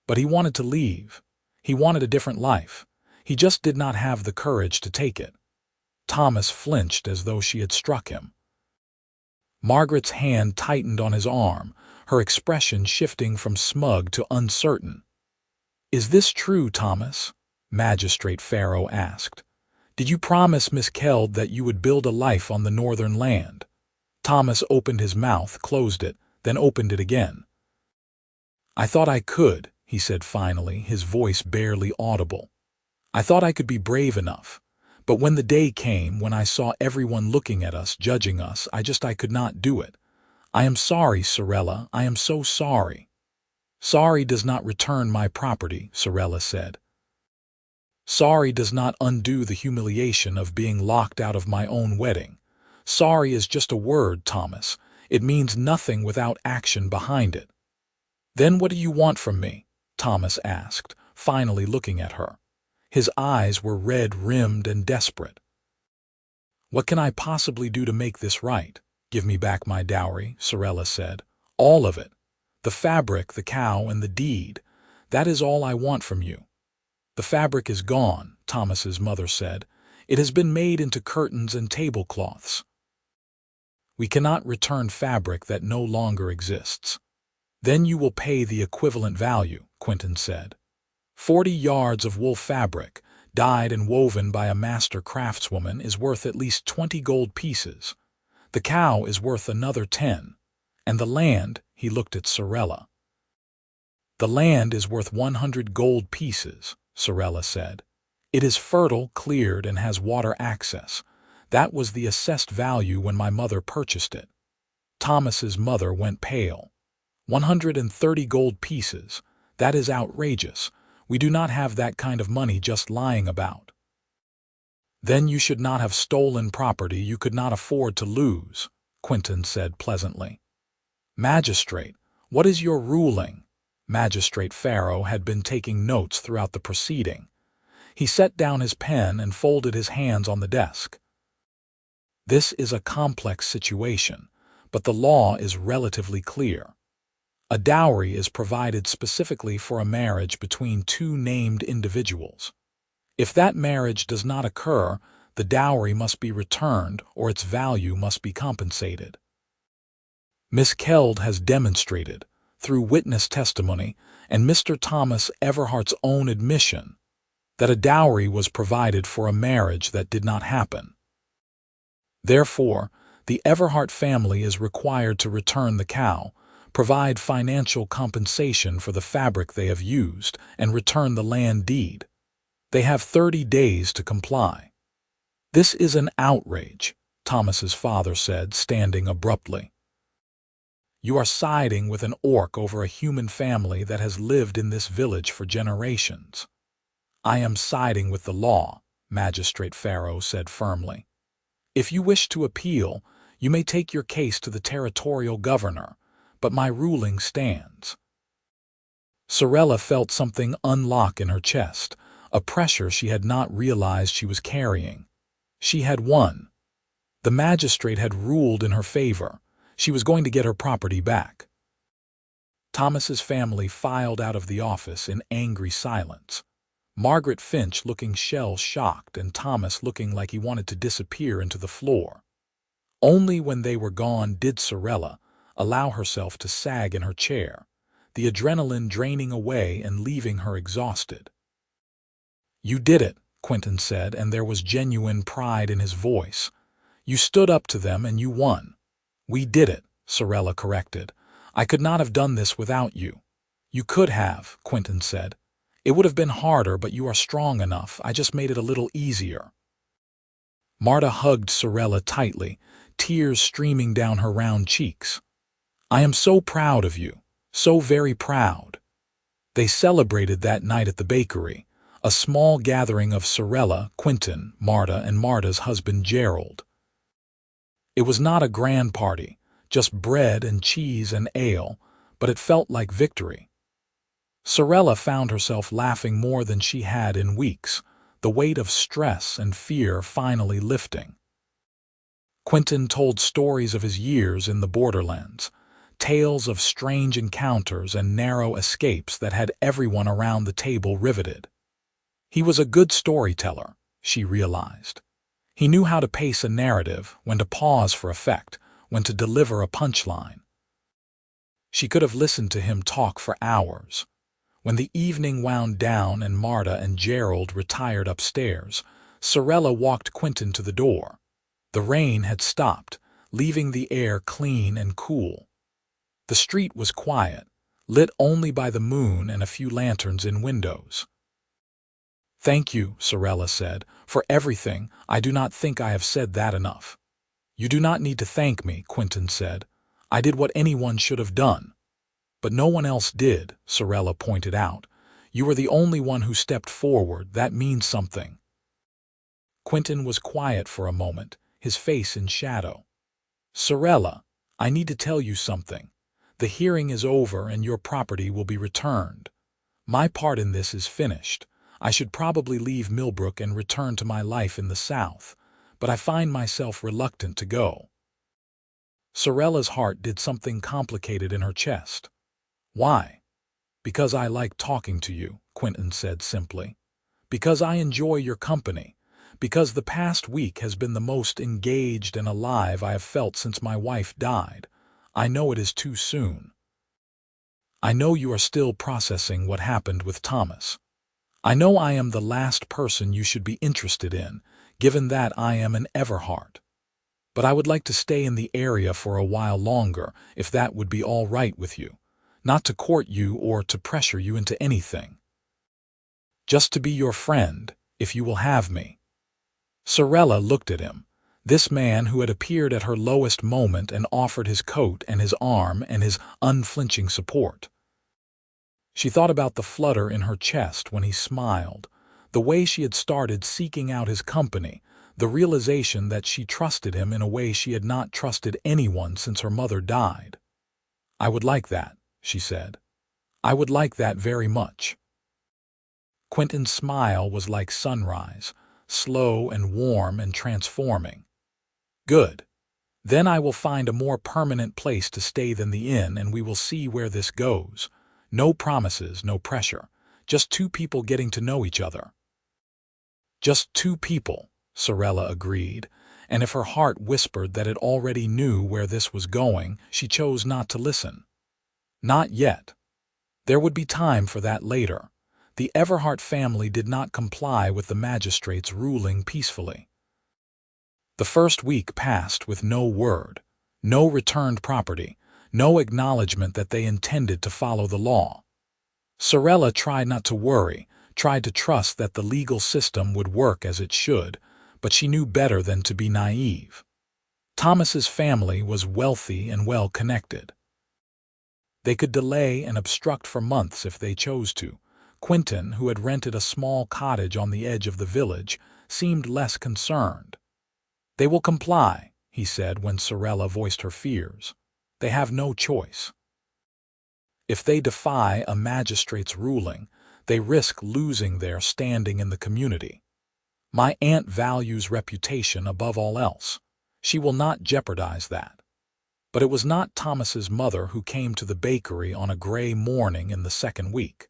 But he wanted to leave. He wanted a different life. He just did not have the courage to take it." Thomas flinched as though she had struck him. Margaret's hand tightened on his arm, her expression shifting from smug to uncertain. "Is this true, Thomas?" Magistrate Farrow asked. "Did you promise Miss Keld that you would build a life on the northern land?" Thomas opened his mouth, closed it, then opened it again. "I thought I could," he said finally, his voice barely audible. "I thought I could be brave enough. But when the day came, when I saw everyone looking at us, judging us, I could not do it. I am sorry, Sarella, I am so sorry." "Sorry does not return my property," Sarella said. "Sorry does not undo the humiliation of being locked out of my own wedding. Sorry is just a word, Thomas. It means nothing without action behind it." "Then what do you want from me?" Thomas asked, finally looking at her. His eyes were red-rimmed and desperate. "What can I possibly do to make this right?" "Give me back my dowry," Sarella said. "All of it. The fabric, the cow, and the deed. That is all I want from you." "The fabric is gone," Thomas's mother said. "It has been made into curtains and tablecloths. We cannot return fabric that no longer exists." "Then you will pay the equivalent value," Quinton said. 40 yards of wool fabric, dyed and woven by a master craftswoman, is worth at least 20 gold pieces. The cow is worth another 10. And the land," he looked at Sarella. "The land is worth 100 gold pieces," Sarella said. "It is fertile, cleared, and has water access. That was the assessed value when my mother purchased it." Thomas's mother went pale. 130 gold pieces. That is outrageous. We do not have that kind of money just lying about." "Then you should not have stolen property you could not afford to lose," Quinton said pleasantly. "Magistrate, what is your ruling?" Magistrate Pharaoh had been taking notes throughout the proceeding. He set down his pen and folded his hands on the desk. "This is a complex situation, but the law is relatively clear. A dowry is provided specifically for a marriage between two named individuals. If that marriage does not occur, the dowry must be returned or its value must be compensated. Miss Keld has demonstrated, through witness testimony and Mr. Thomas Everhart's own admission, that a dowry was provided for a marriage that did not happen. Therefore, the Everhart family is required to return the cow, provide financial compensation for the fabric they have used, and return the land deed. They have 30 days to comply." "This is an outrage," Thomas's father said, standing abruptly. "You are siding with an orc over a human family that has lived in this village for generations." "I am siding with the law," Magistrate Pharaoh said firmly. "If you wish to appeal, you may take your case to the territorial governor, but my ruling stands." Sarella felt something unlock in her chest, a pressure she had not realized she was carrying. She had won. The magistrate had ruled in her favor. She was going to get her property back. Thomas's family filed out of the office in angry silence. Margaret Finch looking shell-shocked and Thomas looking like he wanted to disappear into the floor. Only when they were gone did Sarella allow herself to sag in her chair, the adrenaline draining away and leaving her exhausted. "You did it," Quinton said, and there was genuine pride in his voice. "You stood up to them and you won." "We did it," Sarella corrected. "I could not have done this without you." "You could have," Quinton said. "It would have been harder, but you are strong enough. I just made it a little easier." Marta hugged Sarella tightly, tears streaming down her round cheeks. "I am so proud of you, so very proud." They celebrated that night at the bakery, a small gathering of Sarella, Quinton, Marta, and Marta's husband Gerald. It was not a grand party, just bread and cheese and ale, but it felt like victory. Sarella found herself laughing more than she had in weeks, the weight of stress and fear finally lifting. Quinton told stories of his years in the borderlands, tales of strange encounters and narrow escapes that had everyone around the table riveted. He was a good storyteller, she realized. He knew how to pace a narrative, when to pause for effect, when to deliver a punchline. She could have listened to him talk for hours. When the evening wound down and Marta and Gerald retired upstairs, Sarella walked Quinton to the door. The rain had stopped, leaving the air clean and cool. The street was quiet, lit only by the moon and a few lanterns in windows. "Thank you," Sarella said, "for everything. I do not think I have said that enough." "You do not need to thank me," Quinton said. "I did what anyone should have done." "But no one else did," Sarella pointed out. "You were the only one who stepped forward. That means something." Quinton was quiet for a moment, his face in shadow. "Sarella, I need to tell you something. The hearing is over and your property will be returned. My part in this is finished. I should probably leave Millbrook and return to my life in the South, but I find myself reluctant to go." Sarella's heart did something complicated in her chest. Why? Because I like talking to you, Quinton said simply. Because I enjoy your company. Because the past week has been the most engaged and alive I have felt since my wife died. I know it is too soon. I know you are still processing what happened with Thomas. I know I am the last person you should be interested in, given that I am an Everhart. But I would like to stay in the area for a while longer, if that would be all right with you. Not to court you or to pressure you into anything. Just to be your friend, if you will have me. Sarella looked at him, this man who had appeared at her lowest moment and offered his coat and his arm and his unflinching support. She thought about the flutter in her chest when he smiled, the way she had started seeking out his company, the realization that she trusted him in a way she had not trusted anyone since her mother died. I would like that, she said. I would like that very much. Quinton's smile was like sunrise, slow and warm and transforming. Good. Then I will find a more permanent place to stay than the inn, and we will see where this goes. No promises, no pressure. Just two people getting to know each other. Just two people, Sarella agreed, and if her heart whispered that it already knew where this was going, she chose not to listen. Not yet. There would be time for that later. The Everhart family did not comply with the magistrate's ruling peacefully. The first week passed with no word, no returned property, no acknowledgement that they intended to follow the law. Sarella tried not to worry, tried to trust that the legal system would work as it should, but she knew better than to be naive. Thomas's family was wealthy and well-connected. They could delay and obstruct for months if they chose to. Quinton, who had rented a small cottage on the edge of the village, seemed less concerned. They will comply, he said when Sarella voiced her fears. They have no choice. If they defy a magistrate's ruling, they risk losing their standing in the community. My aunt values reputation above all else. She will not jeopardize that. But it was not Thomas's mother who came to the bakery on a gray morning in the second week.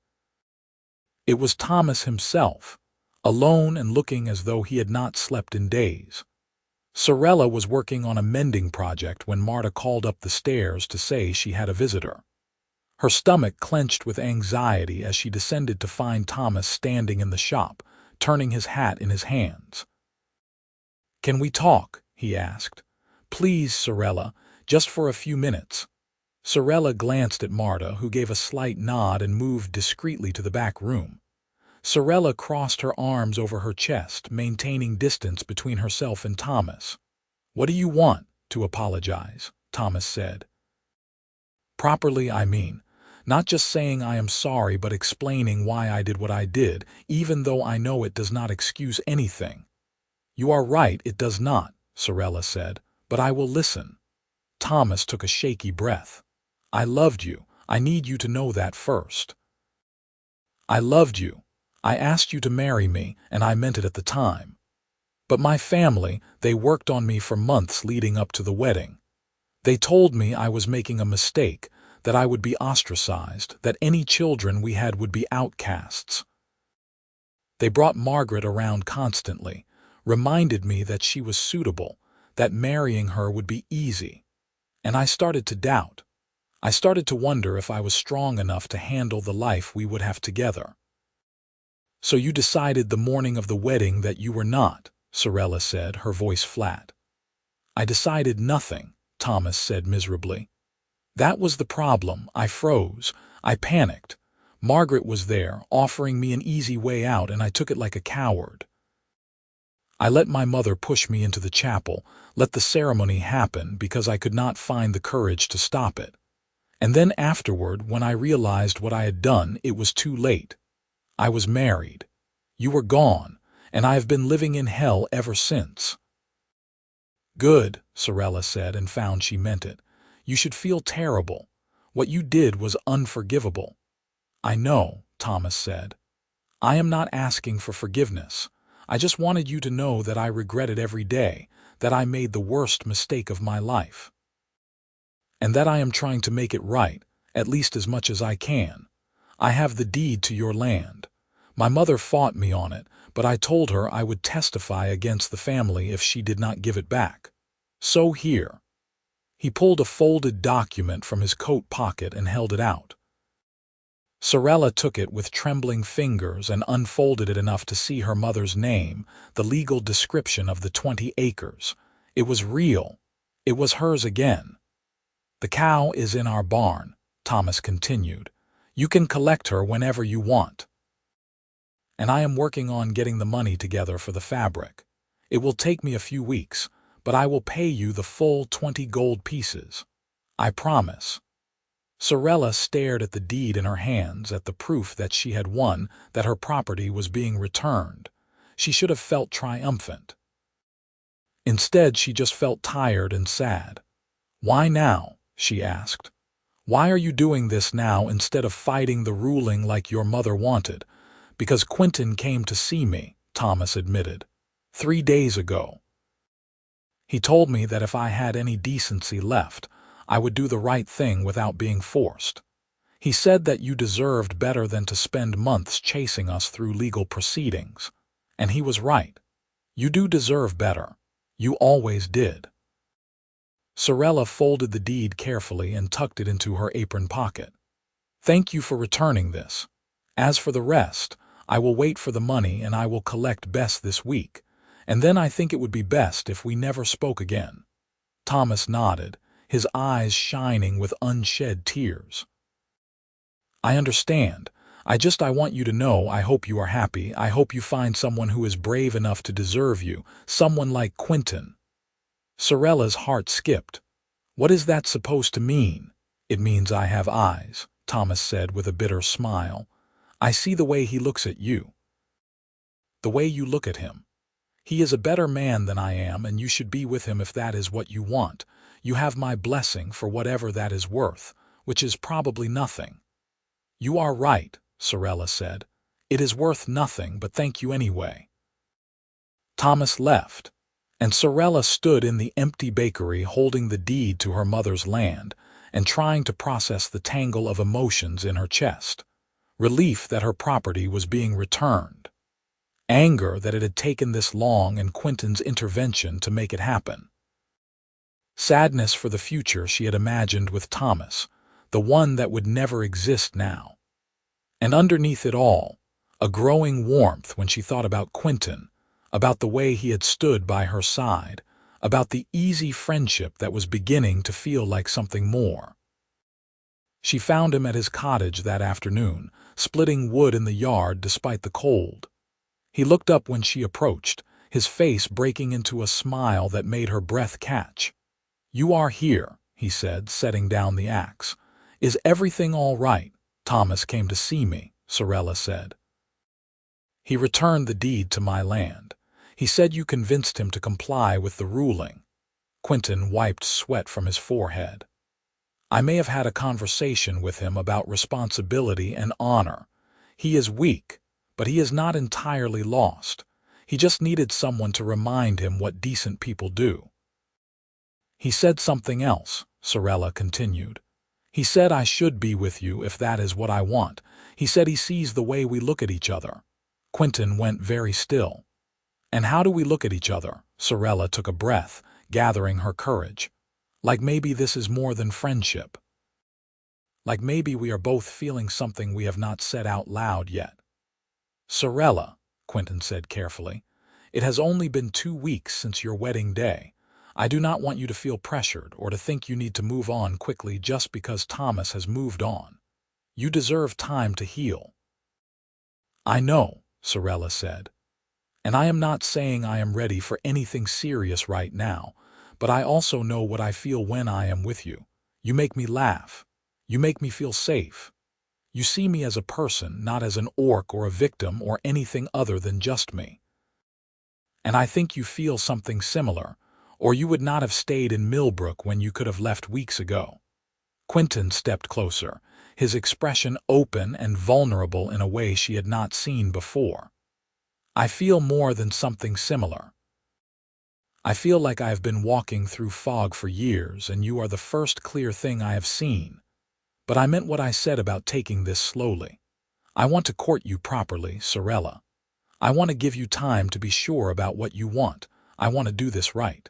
It was Thomas himself, alone and looking as though he had not slept in days. Sarella was working on a mending project when Marta called up the stairs to say she had a visitor. Her stomach clenched with anxiety as she descended to find Thomas standing in the shop, turning his hat in his hands. "Can we talk?" he asked. "Please, Sarella, just for a few minutes." Sarella glanced at Marta, who gave a slight nod and moved discreetly to the back room. Sarella crossed her arms over her chest, maintaining distance between herself and Thomas. "What do you want?" "To apologize," Thomas said. "Properly, I mean. Not just saying I am sorry, but explaining why I did what I did, even though I know it does not excuse anything." "You are right, it does not," Sarella said, "but I will listen." Thomas took a shaky breath. "I loved you. I need you to know that first. I loved you. I asked you to marry me, and I meant it at the time. But my family, they worked on me for months leading up to the wedding. They told me I was making a mistake, that I would be ostracized, that any children we had would be outcasts. They brought Margaret around constantly, reminded me that she was suitable, that marrying her would be easy. And I started to doubt. I started to wonder if I was strong enough to handle the life we would have together." "So you decided the morning of the wedding that you were not," Sarella said, her voice flat. "I decided nothing," Thomas said miserably. "That was the problem. I froze. I panicked. Margaret was there, offering me an easy way out, and I took it like a coward. I let my mother push me into the chapel, let the ceremony happen because I could not find the courage to stop it. And then afterward, when I realized what I had done, it was too late. I was married. You were gone, and I have been living in hell ever since." "Good," Sarella said, and found she meant it. "You should feel terrible. What you did was unforgivable." "I know," Thomas said. "I am not asking for forgiveness. I just wanted you to know that I regret it every day, that I made the worst mistake of my life. And that I am trying to make it right, at least as much as I can. I have the deed to your land. My mother fought me on it, but I told her I would testify against the family if she did not give it back. So here." He pulled a folded document from his coat pocket and held it out. Sarella took it with trembling fingers and unfolded it enough to see her mother's name, the legal description of the 20 acres. It was real. It was hers again. "The cow is in our barn," Thomas continued. "You can collect her whenever you want. And I am working on getting the money together for the fabric. It will take me a few weeks, but I will pay you the full 20 gold pieces. I promise." Sarella stared at the deed in her hands, at the proof that she had won, that her property was being returned. She should have felt triumphant. Instead, she just felt tired and sad. "Why now?" she asked. "Why are you doing this now instead of fighting the ruling like your mother wanted?" "Because Quinton came to see me," Thomas admitted. 3 days ago. He told me that if I had any decency left, I would do the right thing without being forced. He said that you deserved better than to spend months chasing us through legal proceedings. And he was right. You do deserve better. You always did. Sarella folded the deed carefully and tucked it into her apron pocket. "Thank you for returning this. As for the rest, I will wait for the money and I will collect best this week, and then I think it would be best if we never spoke again." Thomas nodded, his eyes shining with unshed tears. "I understand. I want you to know I hope you are happy. I hope you find someone who is brave enough to deserve you, someone like Quinton." Sarella's heart skipped. "What is that supposed to mean?" "It means I have eyes," Thomas said with a bitter smile. "I see the way he looks at you. The way you look at him. He is a better man than I am, and you should be with him if that is what you want. You have my blessing for whatever that is worth, which is probably nothing." "You are right," Sarella said. "It is worth nothing, but thank you anyway." Thomas left, and Sarella stood in the empty bakery holding the deed to her mother's land and trying to process the tangle of emotions in her chest. Relief that her property was being returned. Anger that it had taken this long and Quinton's intervention to make it happen. Sadness for the future she had imagined with Thomas, the one that would never exist now. And underneath it all, a growing warmth when she thought about Quinton, about the way he had stood by her side, about the easy friendship that was beginning to feel like something more. She found him at his cottage that afternoon, splitting wood in the yard despite the cold. He looked up when she approached, his face breaking into a smile that made her breath catch. "You are here," he said, setting down the axe. "Is everything all right?" "Thomas came to see me," Sarella said. "He returned the deed to my land. He said you convinced him to comply with the ruling." Quinton wiped sweat from his forehead. "I may have had a conversation with him about responsibility and honor. He is weak, but he is not entirely lost. He just needed someone to remind him what decent people do." "He said something else," Sarella continued. "He said I should be with you if that is what I want. He said he sees the way we look at each other." Quinton went very still. "And how do we look at each other?" Sarella took a breath, gathering her courage. "Like maybe this is more than friendship. Like maybe we are both feeling something we have not said out loud yet." "Sarella," Quinton said carefully, "it has only been 2 weeks since your wedding day. I do not want you to feel pressured or to think you need to move on quickly just because Thomas has moved on. You deserve time to heal." "I know," Sarella said. "And I am not saying I am ready for anything serious right now, but I also know what I feel when I am with you. You make me laugh. You make me feel safe. You see me as a person, not as an orc or a victim or anything other than just me. And I think you feel something similar, or you would not have stayed in Millbrook when you could have left weeks ago." Quinton stepped closer, his expression open and vulnerable in a way she had not seen before. "I feel more than something similar. I feel like I have been walking through fog for years, and you are the first clear thing I have seen. But I meant what I said about taking this slowly. I want to court you properly, Sarella. I want to give you time to be sure about what you want. I want to do this right."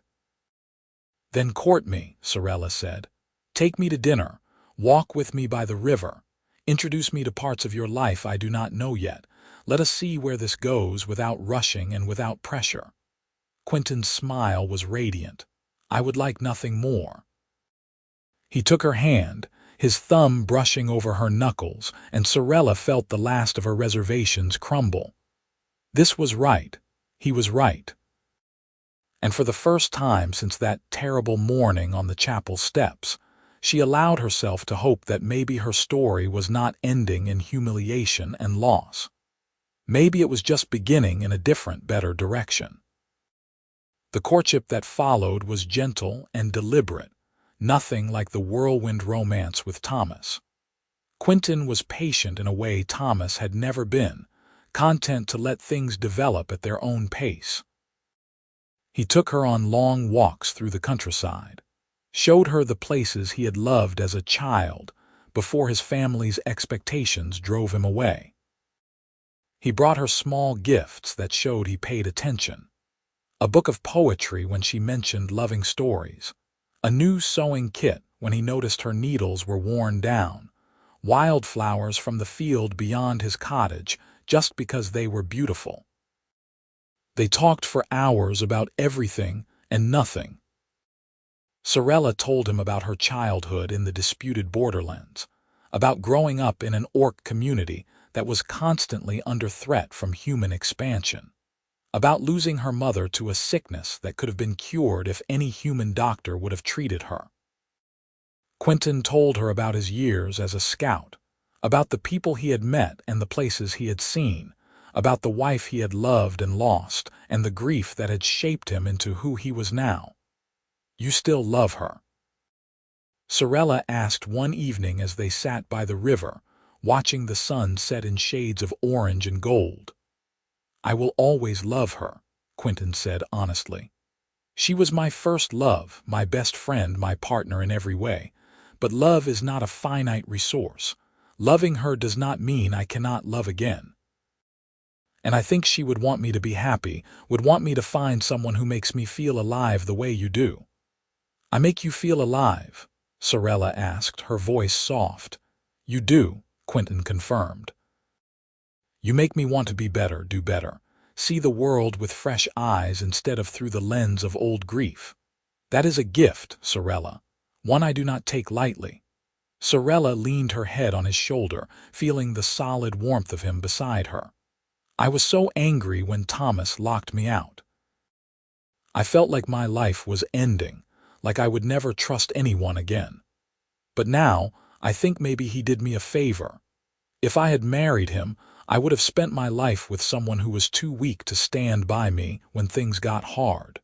"Then court me," Sarella said. "Take me to dinner. Walk with me by the river. Introduce me to parts of your life I do not know yet. Let us see where this goes without rushing and without pressure." Quinton's smile was radiant. "I would like nothing more." He took her hand, his thumb brushing over her knuckles, and Sarella felt the last of her reservations crumble. This was right. He was right. And for the first time since that terrible morning on the chapel steps, she allowed herself to hope that maybe her story was not ending in humiliation and loss. Maybe it was just beginning in a different, better direction. The courtship that followed was gentle and deliberate, nothing like the whirlwind romance with Thomas. Quinton was patient in a way Thomas had never been, content to let things develop at their own pace. He took her on long walks through the countryside, showed her the places he had loved as a child before his family's expectations drove him away. He brought her small gifts that showed he paid attention. A book of poetry when she mentioned loving stories, a new sewing kit when he noticed her needles were worn down, wildflowers from the field beyond his cottage just because they were beautiful. They talked for hours about everything and nothing. Sarella told him about her childhood in the disputed borderlands, about growing up in an orc community that was constantly under threat from human expansion, about losing her mother to a sickness that could have been cured if any human doctor would have treated her. Quinton told her about his years as a scout, about the people he had met and the places he had seen, about the wife he had loved and lost, and the grief that had shaped him into who he was now. "You still love her?" Sarella asked one evening as they sat by the river, watching the sun set in shades of orange and gold. "I will always love her," Quinton said honestly. "She was my first love, my best friend, my partner in every way. But love is not a finite resource. Loving her does not mean I cannot love again. And I think she would want me to be happy, would want me to find someone who makes me feel alive the way you do." "I make you feel alive?" Sarella asked, her voice soft. "You do," Quinton confirmed. "You make me want to be better, do better, see the world with fresh eyes instead of through the lens of old grief. That is a gift, Sarella, one I do not take lightly." Sarella leaned her head on his shoulder, feeling the solid warmth of him beside her. "I was so angry when Thomas locked me out. I felt like my life was ending, like I would never trust anyone again. But now, I think maybe he did me a favor. If I had married him, I would have spent my life with someone who was too weak to stand by me when things got hard.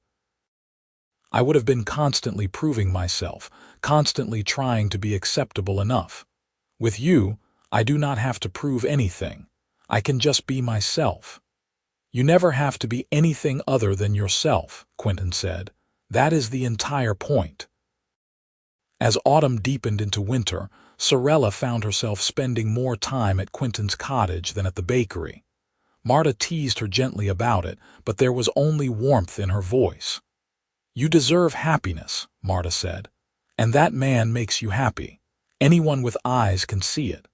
I would have been constantly proving myself, constantly trying to be acceptable enough. With you, I do not have to prove anything. I can just be myself." "You never have to be anything other than yourself," Quinton said. "That is the entire point." As autumn deepened into winter, Sarella found herself spending more time at Quinton's cottage than at the bakery. Marta teased her gently about it, but there was only warmth in her voice. "You deserve happiness," Marta said. "And that man makes you happy. Anyone with eyes can see it."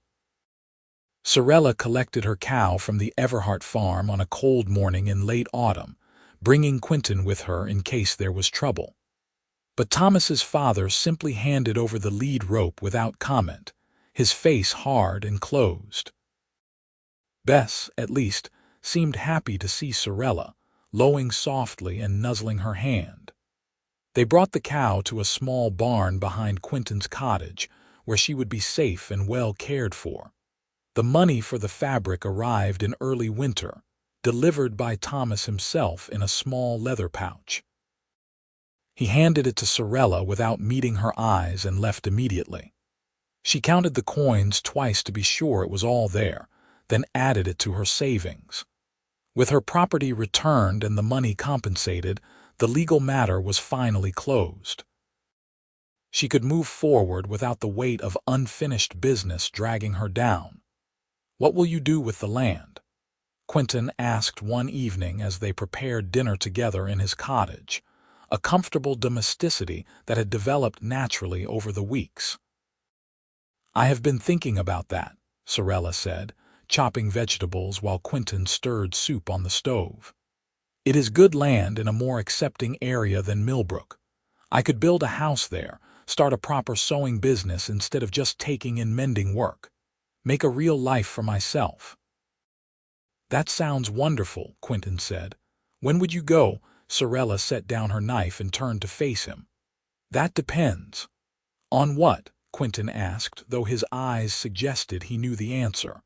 Sarella collected her cow from the Everhart farm on a cold morning in late autumn, bringing Quinton with her in case there was trouble. But Thomas's father simply handed over the lead rope without comment, his face hard and closed. Bess, at least, seemed happy to see Sarella, lowing softly and nuzzling her hand. They brought the cow to a small barn behind Quinton's cottage, where she would be safe and well cared for. The money for the fabric arrived in early winter, delivered by Thomas himself in a small leather pouch. He handed it to Sarella without meeting her eyes and left immediately. She counted the coins twice to be sure it was all there, then added it to her savings. With her property returned and the money compensated, the legal matter was finally closed. She could move forward without the weight of unfinished business dragging her down. "What will you do with the land?" Quinton asked one evening as they prepared dinner together in his cottage, a comfortable domesticity that had developed naturally over the weeks. "I have been thinking about that," Sarella said, chopping vegetables while Quinton stirred soup on the stove. "It is good land in a more accepting area than Millbrook. I could build a house there, start a proper sewing business instead of just taking in mending work. Make a real life for myself." "That sounds wonderful," Quinton said. "When would you go?" Sarella set down her knife and turned to face him. "That depends." "On what?" Quinton asked, though his eyes suggested he knew the answer.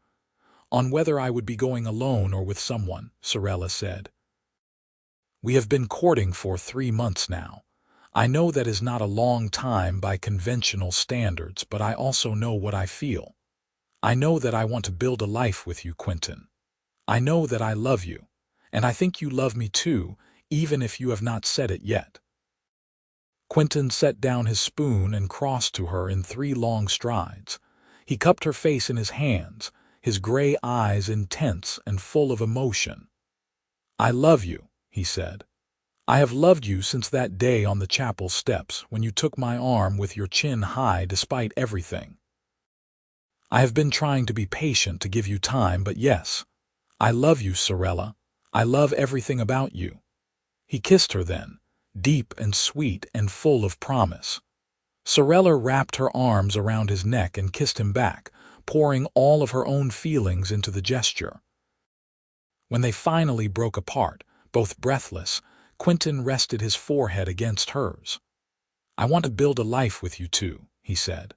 "On whether I would be going alone or with someone," Sarella said. "We have been courting for 3 months now. I know that is not a long time by conventional standards, but I also know what I feel. I know that I want to build a life with you, Quinton. I know that I love you, and I think you love me too, even if you have not said it yet." Quinton set down his spoon and crossed to her in 3 long strides. He cupped her face in his hands, his gray eyes intense and full of emotion. "I love you," he said. "I have loved you since that day on the chapel steps when you took my arm with your chin high despite everything. I have been trying to be patient to give you time, but yes, I love you, Sarella. I love everything about you." He kissed her then, deep and sweet and full of promise. Sarella wrapped her arms around his neck and kissed him back, pouring all of her own feelings into the gesture. When they finally broke apart, both breathless, Quinton rested his forehead against hers. "I want to build a life with you too," he said.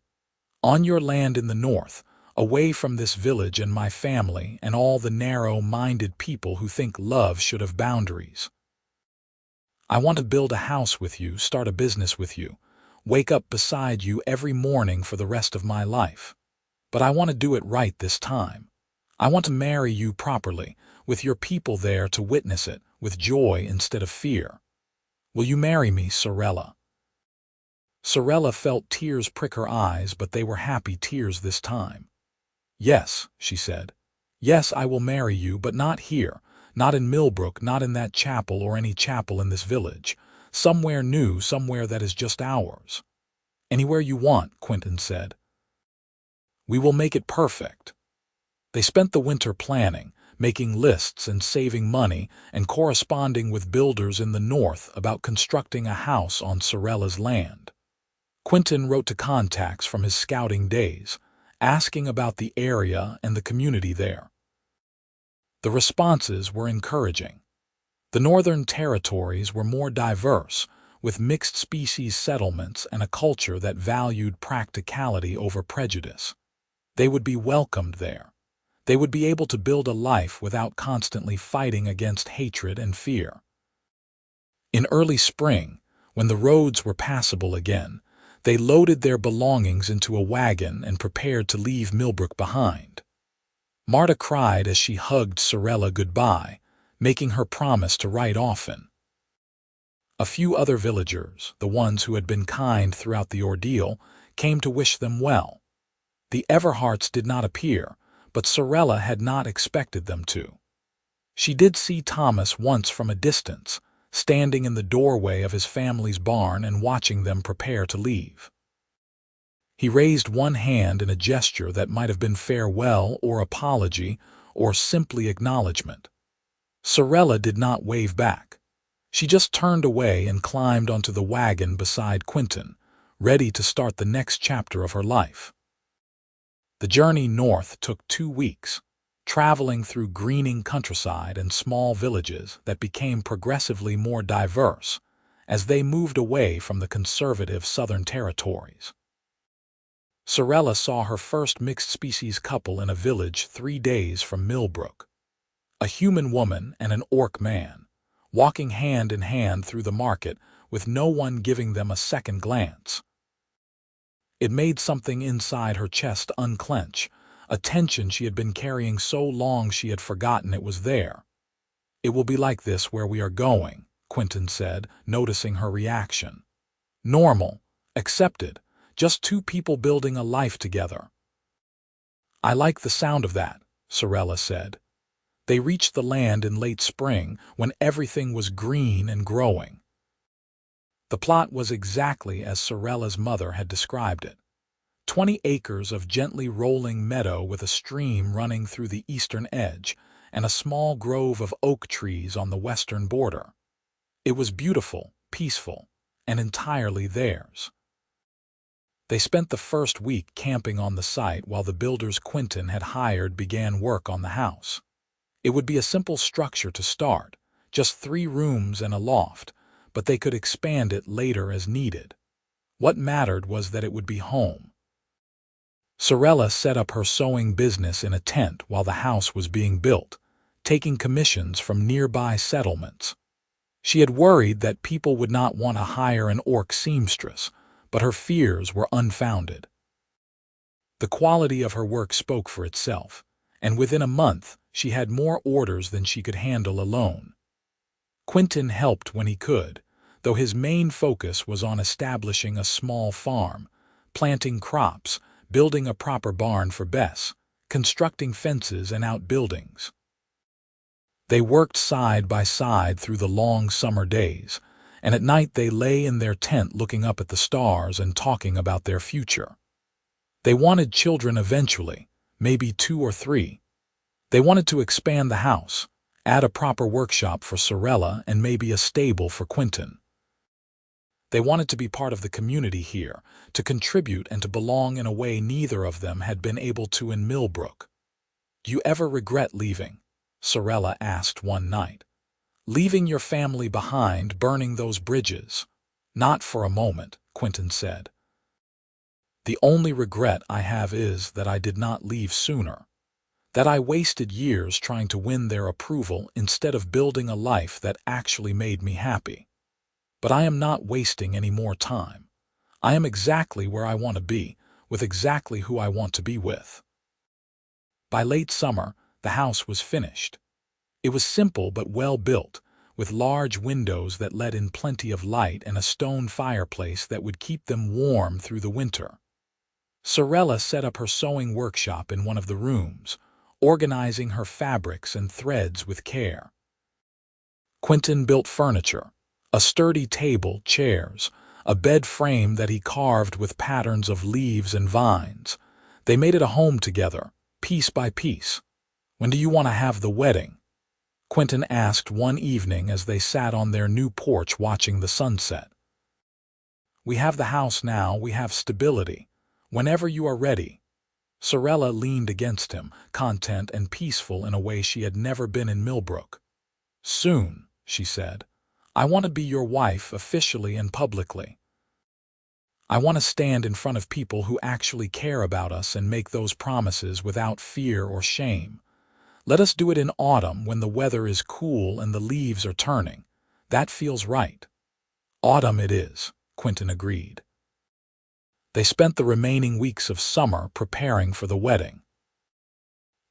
"On your land in the north, away from this village and my family and all the narrow-minded people who think love should have boundaries. I want to build a house with you, start a business with you, wake up beside you every morning for the rest of my life. But I want to do it right this time. I want to marry you properly, with your people there to witness it, with joy instead of fear. Will you marry me, Sarella?" Sarella felt tears prick her eyes, but they were happy tears this time. "Yes," she said. "Yes, I will marry you, but not here, not in Millbrook, not in that chapel or any chapel in this village. Somewhere new, somewhere that is just ours." "Anywhere you want," Quinton said. "We will make it perfect." They spent the winter planning, making lists and saving money and corresponding with builders in the north about constructing a house on Sarella's land. Quinton wrote to contacts from his scouting days, asking about the area and the community there. The responses were encouraging. The Northern Territories were more diverse, with mixed-species settlements and a culture that valued practicality over prejudice. They would be welcomed there. They would be able to build a life without constantly fighting against hatred and fear. In early spring, when the roads were passable again, they loaded their belongings into a wagon and prepared to leave Millbrook behind. Marta cried as she hugged Sarella goodbye, making her promise to write often. A few other villagers, the ones who had been kind throughout the ordeal, came to wish them well. The Everharts did not appear, but Sarella had not expected them to. She did see Thomas once from a distance, standing in the doorway of his family's barn and watching them prepare to leave. He raised one hand in a gesture that might have been farewell or apology or simply acknowledgement. Sarella did not wave back. She just turned away and climbed onto the wagon beside Quinton, ready to start the next chapter of her life. The journey north took 2 weeks, traveling through greening countryside and small villages that became progressively more diverse as they moved away from the conservative Southern Territories. Sarella saw her first mixed-species couple in a village 3 days from Millbrook. A human woman and an orc man, walking hand in hand through the market with no one giving them a second glance. It made something inside her chest unclench, a tension she had been carrying so long she had forgotten it was there. "It will be like this where we are going," Quinton said, noticing her reaction. "Normal, accepted, Just two people building a life together. I like the sound of that, Sarella said. They reached the land in late spring when everything was green and growing. The plot was exactly as Sarella's mother had described it. 20 acres of gently rolling meadow with a stream running through the eastern edge and a small grove of oak trees on the western border. It was beautiful, peaceful, and entirely theirs. They spent the first week camping on the site while the builders Quinton had hired began work on the house. It would be a simple structure to start, just 3 rooms and a loft, but they could expand it later as needed. What mattered was that it would be home. Sarella set up her sewing business in a tent while the house was being built, taking commissions from nearby settlements. She had worried that people would not want to hire an orc seamstress, but her fears were unfounded. The quality of her work spoke for itself, and within a month she had more orders than she could handle alone. Quinton helped when he could, though his main focus was on establishing a small farm, planting crops, building a proper barn for Bess, constructing fences and outbuildings. They worked side by side through the long summer days, and at night they lay in their tent looking up at the stars and talking about their future. They wanted children eventually, maybe 2 or 3. They wanted to expand the house, add a proper workshop for Sarella and maybe a stable for Quinton. They wanted to be part of the community here, to contribute and to belong in a way neither of them had been able to in Millbrook. "Do you ever regret leaving?" Sarella asked one night. "Leaving your family behind, burning those bridges?" "Not for a moment," Quinton said. "The only regret I have is that I did not leave sooner, that I wasted years trying to win their approval instead of building a life that actually made me happy. But I am not wasting any more time. I am exactly where I want to be, with exactly who I want to be with." By late summer, the house was finished. It was simple but well built, with large windows that let in plenty of light and a stone fireplace that would keep them warm through the winter. Sarella set up her sewing workshop in one of the rooms, organizing her fabrics and threads with care. Quinton built furniture, a sturdy table, chairs, a bed frame that he carved with patterns of leaves and vines. They made it a home together, piece by piece. "When do you want to have the wedding?" Quinton asked one evening as they sat on their new porch watching the sunset. "We have the house now, we have stability. Whenever you are ready." Sarella leaned against him, content and peaceful in a way she had never been in Millbrook. "Soon," she said. "I want to be your wife officially and publicly. I want to stand in front of people who actually care about us and make those promises without fear or shame. Let us do it in autumn when the weather is cool and the leaves are turning. That feels right." "Autumn it is," Quinton agreed. They spent the remaining weeks of summer preparing for the wedding.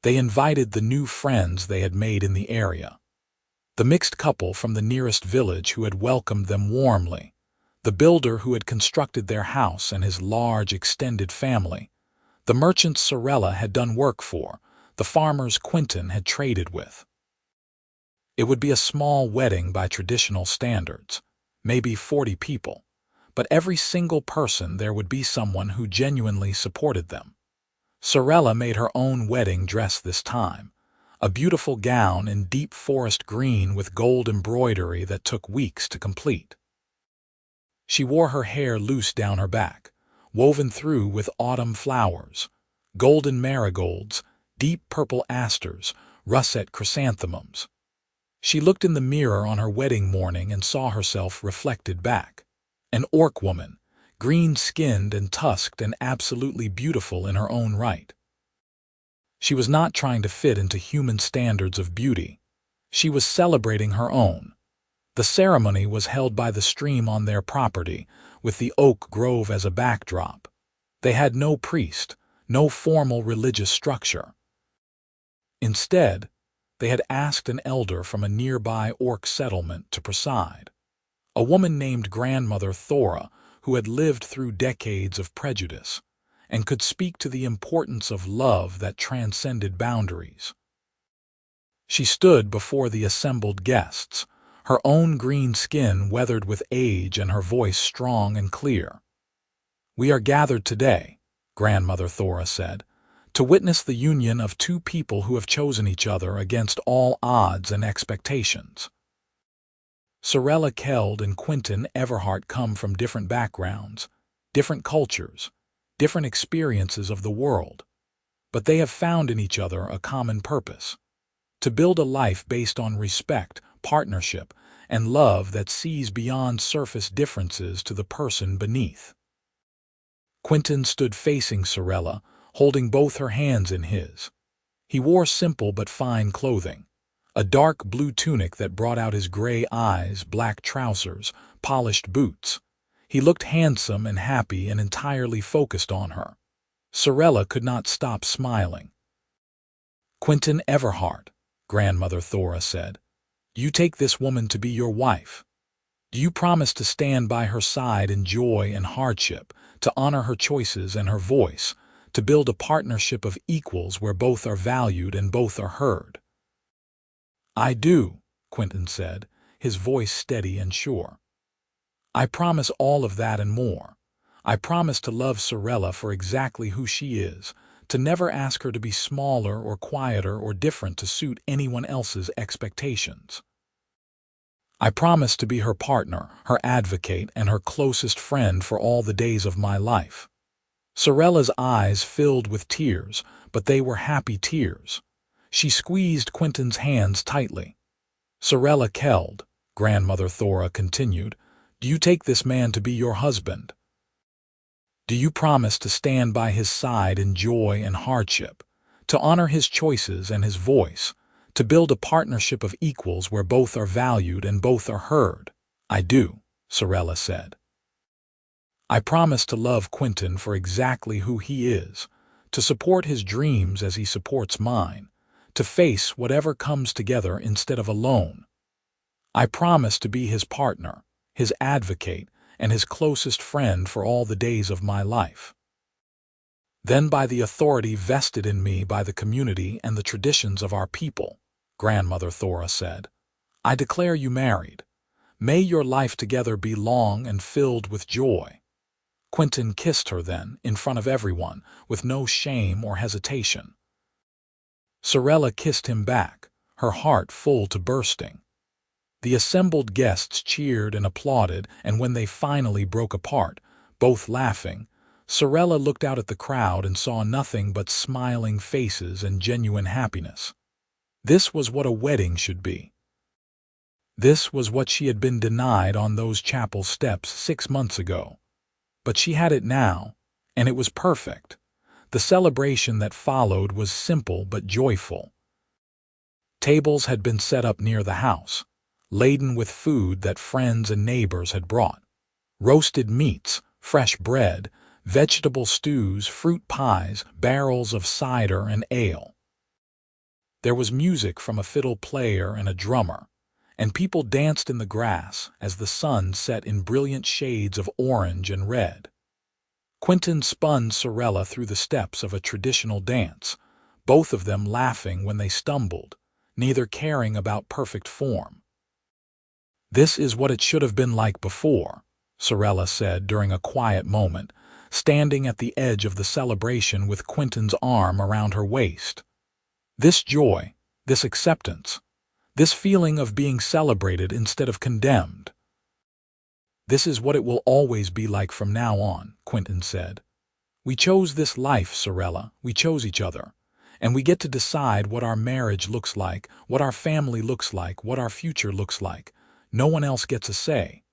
They invited the new friends they had made in the area. The mixed couple from the nearest village who had welcomed them warmly, the builder who had constructed their house and his large extended family, the merchants Sarella had done work for, the farmers Quinton had traded with. It would be a small wedding by traditional standards, maybe 40 people, but every single person there would be someone who genuinely supported them. Sarella made her own wedding dress this time, a beautiful gown in deep forest green with gold embroidery that took weeks to complete. She wore her hair loose down her back, woven through with autumn flowers, golden marigolds, deep purple asters, russet chrysanthemums. She looked in the mirror on her wedding morning and saw herself reflected back. An orc woman, green-skinned and tusked and absolutely beautiful in her own right. She was not trying to fit into human standards of beauty. She was celebrating her own. The ceremony was held by the stream on their property, with the oak grove as a backdrop. They had no priest, no formal religious structure. Instead, they had asked an elder from a nearby orc settlement to preside. A woman named Grandmother Thora, who had lived through decades of prejudice and could speak to the importance of love that transcended boundaries. She stood before the assembled guests, her own green skin weathered with age and her voice strong and clear. "We are gathered today," Grandmother Thora said, "to witness the union of two people who have chosen each other against all odds and expectations." Sarella Keld and Quinton Everhart come from different backgrounds, different cultures, different experiences of the world, but they have found in each other a common purpose: to build a life based on respect, partnership, and love that sees beyond surface differences to the person beneath. Quinton stood facing Sarella, holding both her hands in his. He wore simple but fine clothing, a dark blue tunic that brought out his gray eyes, black trousers, polished boots. He looked handsome and happy and entirely focused on her. Sarella could not stop smiling. "Quinton Everhart," Grandmother Thora said, "do you take this woman to be your wife? Do you promise to stand by her side in joy and hardship, to honor her choices and her voice, to build a partnership of equals where both are valued and both are heard?" "I do," Quinton said, his voice steady and sure. "I promise all of that and more. I promise to love Sarella for exactly who she is, to never ask her to be smaller or quieter or different to suit anyone else's expectations. I promise to be her partner, her advocate, and her closest friend for all the days of my life." Sarella's eyes filled with tears, but they were happy tears. She squeezed Quinton's hands tightly. "Sarella Keld," Grandmother Thora continued, "do you take this man to be your husband? Do you promise to stand by his side in joy and hardship, to honor his choices and his voice, to build a partnership of equals where both are valued and both are heard?" "I do," Sarella said. "I promise to love Quinton for exactly who he is, to support his dreams as he supports mine, to face whatever comes together instead of alone. I promise to be his partner, his advocate, and his closest friend for all the days of my life." "Then by the authority vested in me by the community and the traditions of our people," Grandmother Thora said, "I declare you married. May your life together be long and filled with joy." Quinton kissed her then, in front of everyone, with no shame or hesitation. Sarella kissed him back, her heart full to bursting. The assembled guests cheered and applauded, and when they finally broke apart, both laughing, Sarella looked out at the crowd and saw nothing but smiling faces and genuine happiness. This was what a wedding should be. This was what she had been denied on those chapel steps 6 months ago. But she had it now, and it was perfect. The celebration that followed was simple but joyful. Tables had been set up near the house, laden with food that friends and neighbors had brought. Roasted meats, fresh bread, vegetable stews, fruit pies, barrels of cider and ale. There was music from a fiddle player and a drummer, and people danced in the grass as the sun set in brilliant shades of orange and red. Quinton spun Sarella through the steps of a traditional dance, both of them laughing when they stumbled, neither caring about perfect form. "This is what it should have been like before," Sarella said during a quiet moment, standing at the edge of the celebration with Quinton's arm around her waist. "This joy, this acceptance, this feeling of being celebrated instead of condemned. This is what it will always be like from now on," Quinton said. "We chose this life, Sarella, we chose each other, and we get to decide what our marriage looks like, what our family looks like, what our future looks like. No one else gets a say."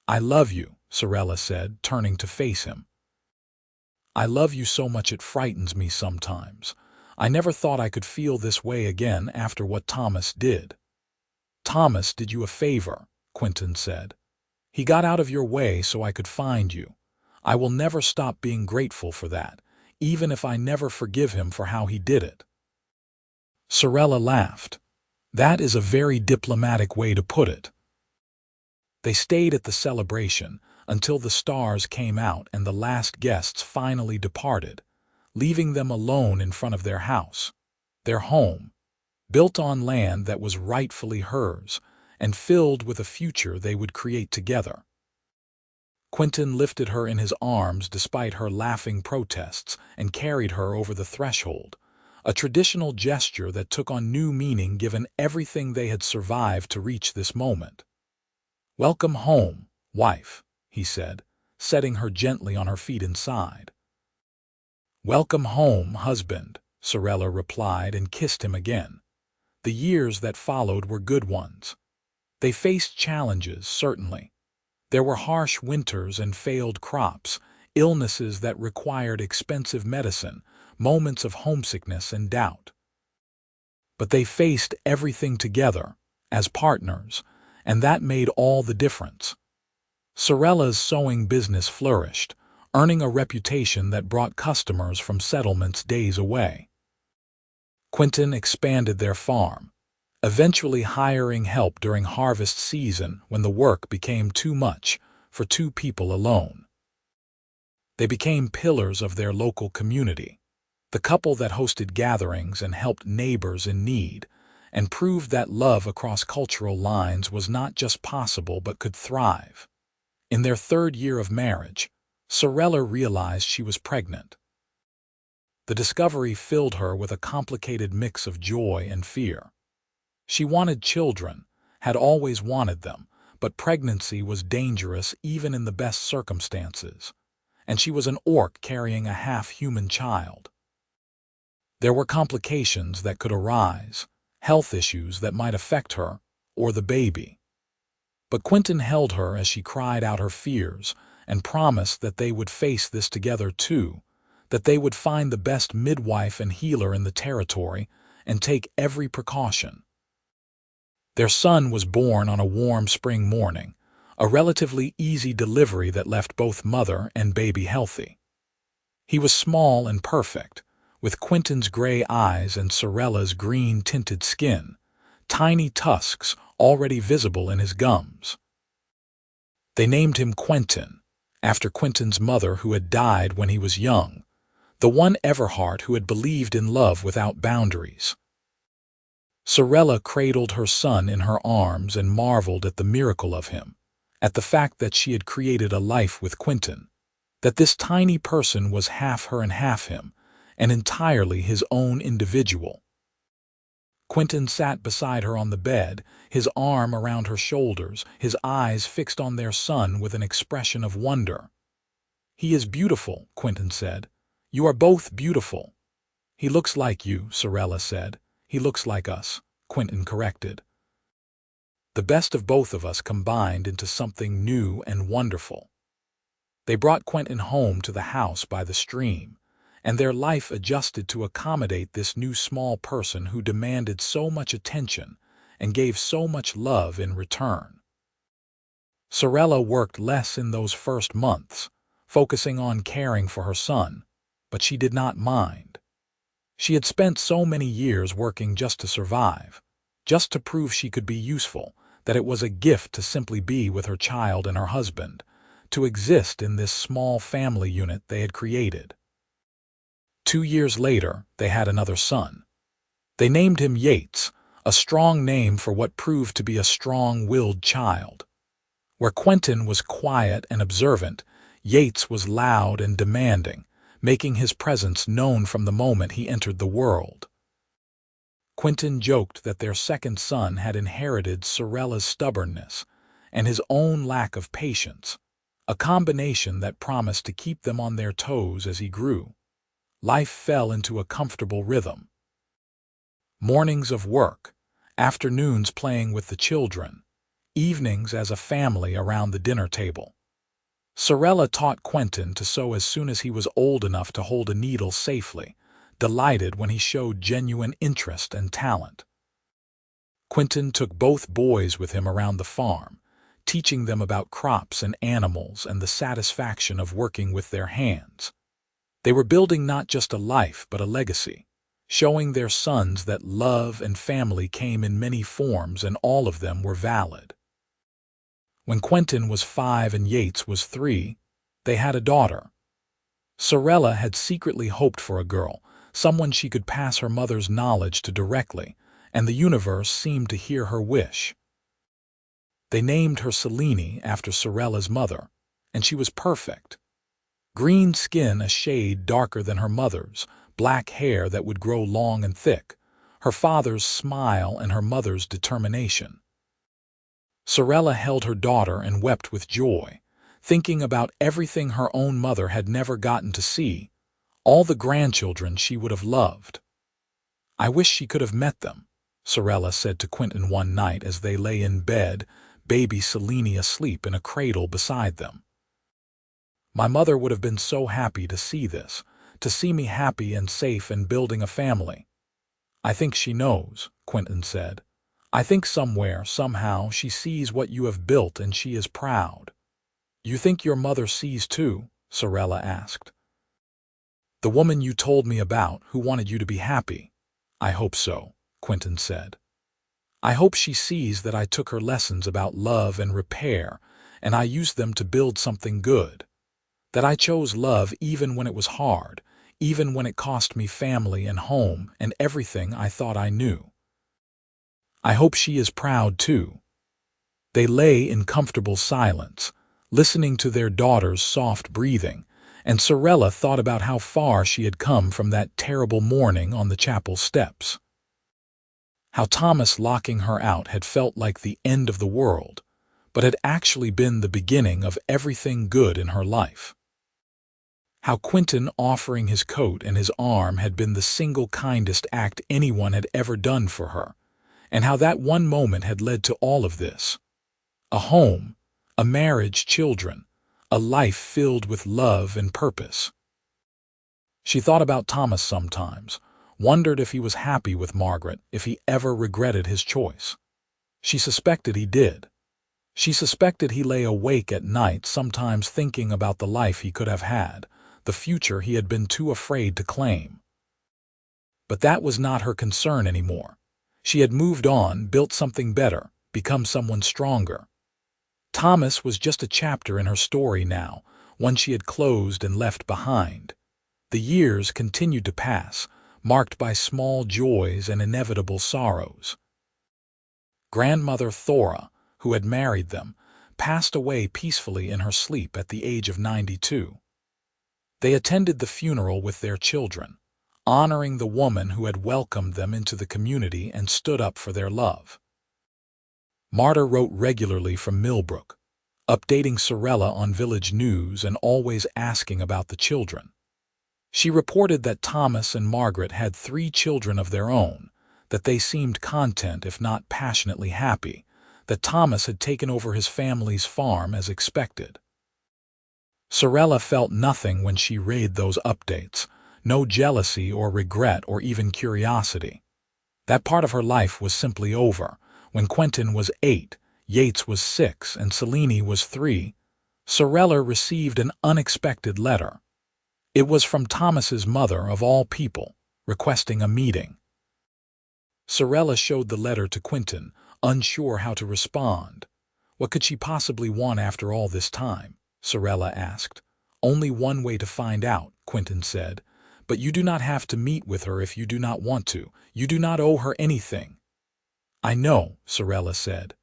"I love you," Sarella said, turning to face him. "I love you so much it frightens me sometimes. I never thought I could feel this way again after what Thomas did." "Thomas did you a favor," Quinton said. "He got out of your way so I could find you. I will never stop being grateful for that, even if I never forgive him for how he did it." Sarella laughed. "That is a very diplomatic way to put it." They stayed at the celebration, until the stars came out and the last guests finally departed, leaving them alone in front of their house, their home, built on land that was rightfully hers and filled with a future they would create together. Quinton lifted her in his arms despite her laughing protests and carried her over the threshold, a traditional gesture that took on new meaning given everything they had survived to reach this moment. "Welcome home, wife," he said, setting her gently on her feet inside. "Welcome home, husband," Sarella replied and kissed him again. The years that followed were good ones. They faced challenges, certainly. There were harsh winters and failed crops, illnesses that required expensive medicine, moments of homesickness and doubt. But they faced everything together, as partners, and that made all the difference. Sarella's sewing business flourished, earning a reputation that brought customers from settlements days away. Quinton expanded their farm, eventually hiring help during harvest season when the work became too much for two people alone. They became pillars of their local community, the couple that hosted gatherings and helped neighbors in need, and proved that love across cultural lines was not just possible but could thrive. In their third year of marriage, Sarella realized she was pregnant. The discovery filled her with a complicated mix of joy and fear. She wanted children, had always wanted them, but pregnancy was dangerous even in the best circumstances, and she was an orc carrying a half-human child. There were complications that could arise, health issues that might affect her or the baby. But Quinton held her as she cried out her fears and promised that they would face this together too, that they would find the best midwife and healer in the territory and take every precaution. Their son was born on a warm spring morning, a relatively easy delivery that left both mother and baby healthy. He was small and perfect, with Quinton's gray eyes and Sarella's green-tinted skin, tiny tusks already visible in his gums. They named him Quinton, after Quinton's mother who had died when he was young, the one Everhart who had believed in love without boundaries. Sarella cradled her son in her arms and marveled at the miracle of him, at the fact that she had created a life with Quinton, that this tiny person was half her and half him, and entirely his own individual. Quinton sat beside her on the bed, his arm around her shoulders, his eyes fixed on their son with an expression of wonder. "He is beautiful," Quinton said. "You are both beautiful." "He looks like you," Sarella said. "He looks like us," Quinton corrected. The best of both of us combined into something new and wonderful. They brought Quinton home to the house by the stream, and their life adjusted to accommodate this new small person who demanded so much attention and gave so much love in return. Sarella worked less in those first months, focusing on caring for her son, but she did not mind. She had spent so many years working just to survive, just to prove she could be useful, that it was a gift to simply be with her child and her husband, to exist in this small family unit they had created. 2 years later, they had another son. They named him Yates, a strong name for what proved to be a strong-willed child. Where Quinton was quiet and observant, Yates was loud and demanding, making his presence known from the moment he entered the world. Quinton joked that their second son had inherited Sarella's stubbornness and his own lack of patience, a combination that promised to keep them on their toes as he grew. Life fell into a comfortable rhythm. Mornings of work, afternoons playing with the children, evenings as a family around the dinner table. Sarella taught Quinton to sew as soon as he was old enough to hold a needle safely, delighted when he showed genuine interest and talent. Quinton took both boys with him around the farm, teaching them about crops and animals and the satisfaction of working with their hands. They were building not just a life but a legacy, showing their sons that love and family came in many forms and all of them were valid. When Quinton was 5 and Yates was 3, they had a daughter. Sarella had secretly hoped for a girl, someone she could pass her mother's knowledge to directly, and the universe seemed to hear her wish. They named her Selene after Sarella's mother, and she was perfect. Green skin a shade darker than her mother's, black hair that would grow long and thick, her father's smile and her mother's determination. Sarella held her daughter and wept with joy, thinking about everything her own mother had never gotten to see, all the grandchildren she would have loved. "I wish she could have met them," Sarella said to Quinton one night as they lay in bed, baby Selene asleep in a cradle beside them. "My mother would have been so happy to see this, to see me happy and safe and building a family." "I think she knows," Quinton said. "I think somewhere, somehow, she sees what you have built and she is proud." "You think your mother sees too?" Sarella asked. "The woman you told me about, who wanted you to be happy." "I hope so," Quinton said. "I hope she sees that I took her lessons about love and repair, and I used them to build something good. That I chose love even when it was hard, even when it cost me family and home and everything I thought I knew. I hope she is proud too." They lay in comfortable silence, listening to their daughter's soft breathing, and Sarella thought about how far she had come from that terrible morning on the chapel steps. How Thomas locking her out had felt like the end of the world, but had actually been the beginning of everything good in her life. How Quinton offering his coat and his arm had been the single kindest act anyone had ever done for her, and how that one moment had led to all of this. A home, a marriage, children, a life filled with love and purpose. She thought about Thomas sometimes, wondered if he was happy with Margaret, if he ever regretted his choice. She suspected he did. She suspected he lay awake at night sometimes thinking about the life he could have had, the future he had been too afraid to claim. But that was not her concern anymore. She had moved on, built something better, become someone stronger. Thomas was just a chapter in her story now, one she had closed and left behind. The years continued to pass, marked by small joys and inevitable sorrows. Grandmother Thora, who had married them, passed away peacefully in her sleep at the age of 92. They attended the funeral with their children, honoring the woman who had welcomed them into the community and stood up for their love. Marta wrote regularly from Millbrook, updating Sarella on village news and always asking about the children. She reported that Thomas and Margaret had 3 children of their own, that they seemed content if not passionately happy, that Thomas had taken over his family's farm as expected. Sarella felt nothing when she read those updates, no jealousy or regret or even curiosity. That part of her life was simply over. When Quinton was 8, Yates was 6, and Selene was 3, Sarella received an unexpected letter. It was from Thomas's mother, of all people, requesting a meeting. Sarella showed the letter to Quinton, unsure how to respond. What could she possibly want after all this time? Sarella asked. "Only one way to find out," Quinton said. "But you do not have to meet with her if you do not want to. You do not owe her anything." "I know," Sarella said.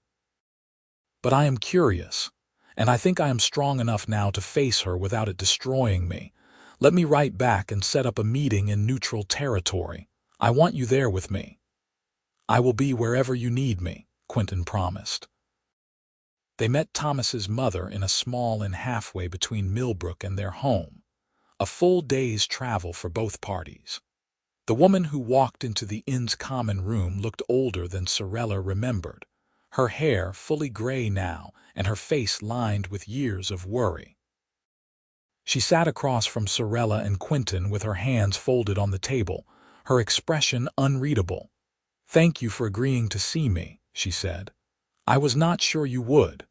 "But I am curious, and I think I am strong enough now to face her without it destroying me. Let me write back and set up a meeting in neutral territory. I want you there with me." "I will be wherever you need me," Quinton promised. They met Thomas's mother in a small inn halfway between Millbrook and their home, a full day's travel for both parties. The woman who walked into the inn's common room looked older than Sarella remembered, her hair fully gray now and her face lined with years of worry. She sat across from Sarella and Quinton with her hands folded on the table, her expression unreadable. "Thank you for agreeing to see me," she said. "I was not sure you would."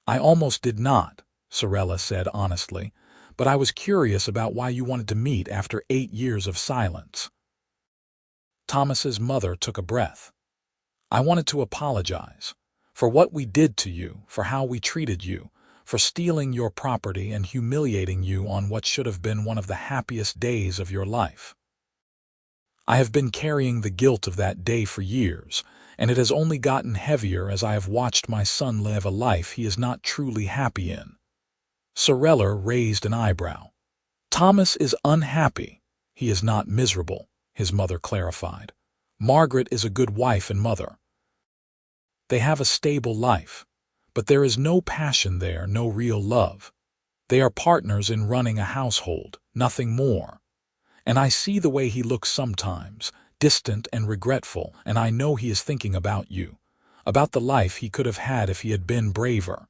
"I almost did not," Sarella said honestly, "but I was curious about why you wanted to meet after 8 years of silence." Thomas's mother took a breath. "I wanted to apologize. For what we did to you, for how we treated you, for stealing your property and humiliating you on what should have been one of the happiest days of your life. I have been carrying the guilt of that day for years, and it has only gotten heavier as I have watched my son live a life he is not truly happy in." Sarella raised an eyebrow. "Thomas is unhappy. He is not miserable," his mother clarified. "Margaret is a good wife and mother. They have a stable life, but there is no passion there, no real love. They are partners in running a household, nothing more. And I see the way he looks sometimes, distant and regretful, and I know he is thinking about you, about the life he could have had if he had been braver."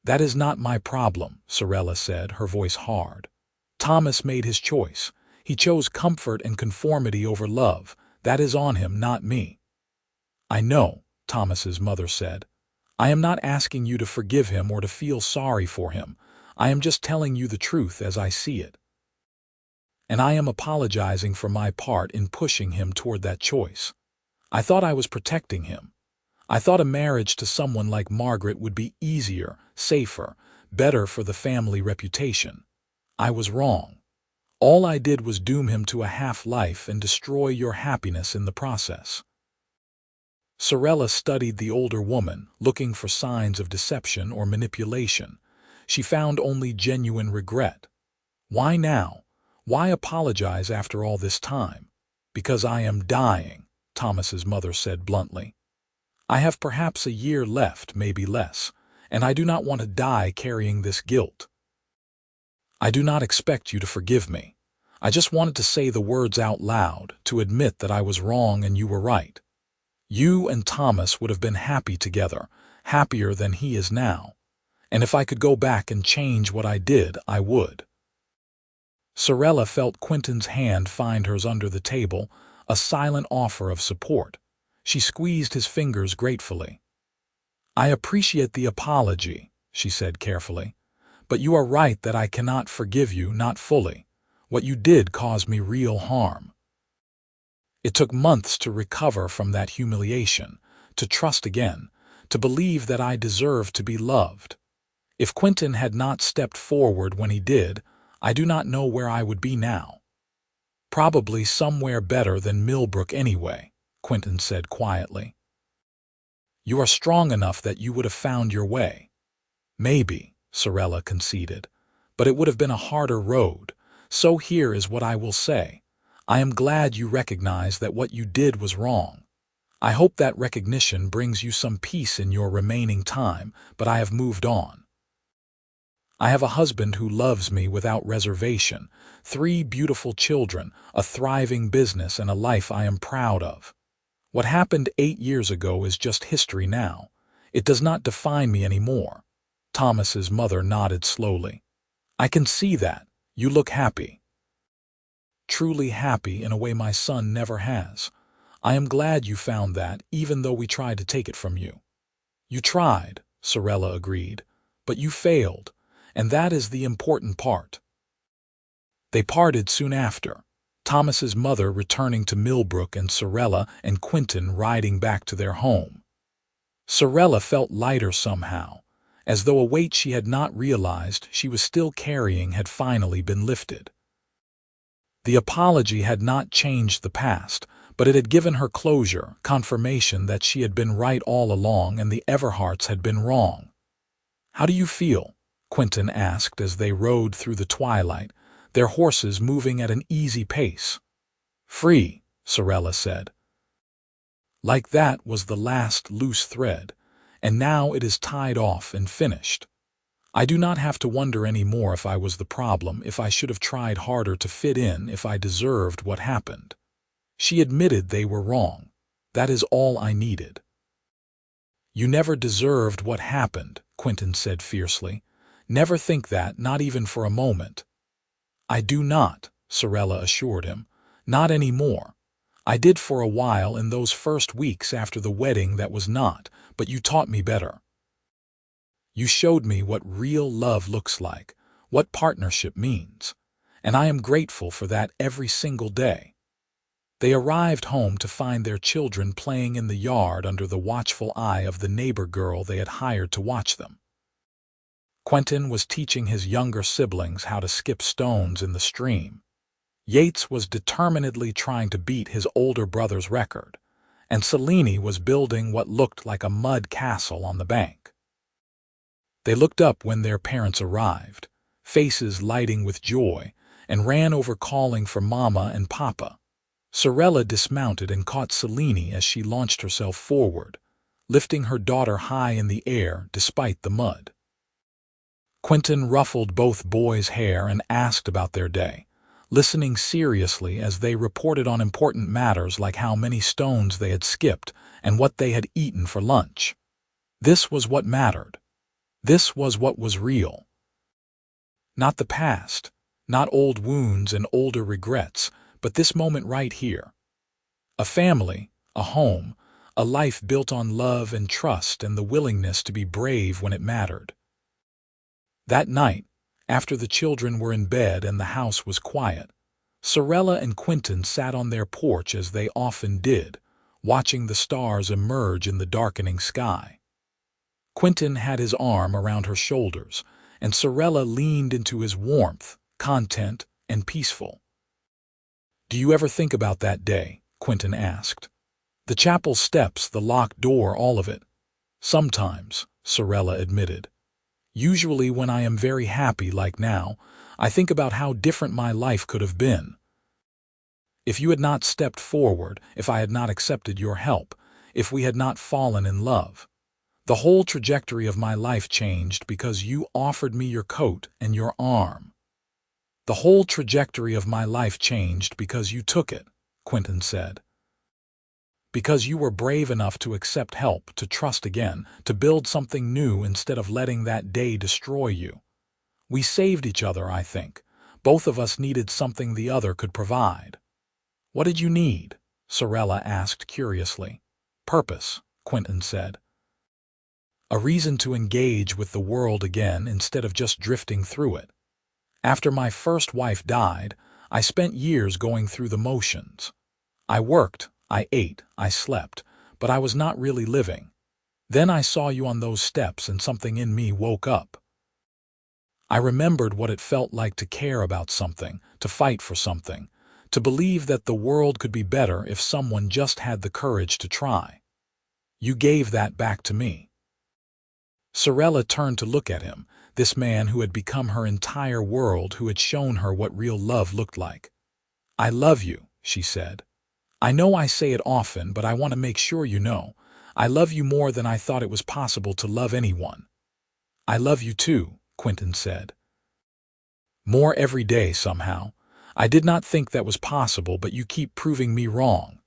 "That is not my problem," Sarella said, her voice hard. "Thomas made his choice. He chose comfort and conformity over love. That is on him, not me." "I know," Thomas's mother said. "I am not asking you to forgive him or to feel sorry for him. I am just telling you the truth as I see it. And I am apologizing for my part in pushing him toward that choice. I thought I was protecting him. I thought a marriage to someone like Margaret would be easier, safer, better for the family reputation. I was wrong. All I did was doom him to a half-life and destroy your happiness in the process." Sarella studied the older woman, looking for signs of deception or manipulation. She found only genuine regret. "Why now? Why apologize after all this time?" "Because I am dying," Thomas's mother said bluntly. "I have perhaps a year left, maybe less, and I do not want to die carrying this guilt. I do not expect you to forgive me. I just wanted to say the words out loud, to admit that I was wrong and you were right. You and Thomas would have been happy together, happier than he is now. And if I could go back and change what I did, I would." Sarella felt Quinton's hand find hers under the table, a silent offer of support. She squeezed his fingers gratefully. "I appreciate the apology," she said carefully. "But you are right that I cannot forgive you, not fully. What you did caused me real harm. It took months to recover from that humiliation, to trust again, to believe that I deserved to be loved. If Quinton had not stepped forward when he did, I do not know where I would be now. Probably somewhere better than Millbrook anyway," Quinton said quietly. "You are strong enough that you would have found your way." "Maybe," Sarella conceded, "but it would have been a harder road. So here is what I will say. I am glad you recognize that what you did was wrong. I hope that recognition brings you some peace in your remaining time, but I have moved on. I have a husband who loves me without reservation, 3 beautiful children, a thriving business, and a life I am proud of. What happened 8 years ago is just history now. It does not define me anymore." Thomas's mother nodded slowly. "I can see that. You look happy. Truly happy in a way my son never has. I am glad you found that, even though we tried to take it from you." "You tried," Sarella agreed, "but you failed, and that is the important part." They parted soon after, Thomas's mother returning to Millbrook and Sarella and Quinton riding back to their home. Sarella felt lighter somehow, as though a weight she had not realized she was still carrying had finally been lifted. The apology had not changed the past, but it had given her closure, confirmation that she had been right all along and the Everharts had been wrong. "How do you feel?" Quinton asked as they rode through the twilight, their horses moving at an easy pace. "Free," Sarella said. "Like that was the last loose thread, and now it is tied off and finished. I do not have to wonder any more if I was the problem, if I should have tried harder to fit in, if I deserved what happened. She admitted they were wrong. That is all I needed." "You never deserved what happened," Quinton said fiercely. "Never think that, not even for a moment." "I do not," Sarella assured him. "Not anymore. I did for a while in those first weeks after the wedding that was not, but you taught me better. You showed me what real love looks like, what partnership means, and I am grateful for that every single day." They arrived home to find their children playing in the yard under the watchful eye of the neighbor girl they had hired to watch them. Quinton was teaching his younger siblings how to skip stones in the stream. Yates was determinedly trying to beat his older brother's record, and Selene was building what looked like a mud castle on the bank. They looked up when their parents arrived, faces lighting with joy, and ran over calling for Mama and Papa. Sarella dismounted and caught Selene as she launched herself forward, lifting her daughter high in the air despite the mud. Quinton ruffled both boys' hair and asked about their day, listening seriously as they reported on important matters like how many stones they had skipped and what they had eaten for lunch. This was what mattered. This was what was real. Not the past, not old wounds and older regrets, but this moment right here. A family, a home, a life built on love and trust and the willingness to be brave when it mattered. That night, after the children were in bed and the house was quiet, Sarella and Quinton sat on their porch as they often did, watching the stars emerge in the darkening sky. Quinton had his arm around her shoulders, and Sarella leaned into his warmth, content, and peaceful. "Do you ever think about that day?" Quinton asked. "The chapel steps, the locked door, all of it." "Sometimes," Sarella admitted. "Usually when I am very happy like now, I think about how different my life could have been. If you had not stepped forward, if I had not accepted your help, if we had not fallen in love. The whole trajectory of my life changed because you offered me your coat and your arm." "The whole trajectory of my life changed because you took it," Quinton said. "Because you were brave enough to accept help, to trust again, to build something new instead of letting that day destroy you. We saved each other, I think. Both of us needed something the other could provide." "What did you need?" Sarella asked curiously. "Purpose," Quinton said. "A reason to engage with the world again instead of just drifting through it. After my first wife died, I spent years going through the motions. I worked, I ate, I slept, but I was not really living. Then I saw you on those steps and something in me woke up. I remembered what it felt like to care about something, to fight for something, to believe that the world could be better if someone just had the courage to try. You gave that back to me." Sarella turned to look at him, this man who had become her entire world, who had shown her what real love looked like. "I love you," she said. "I know I say it often, but I want to make sure you know. I love you more than I thought it was possible to love anyone." "I love you too," Quinton said. "More every day somehow. I did not think that was possible, but you keep proving me wrong."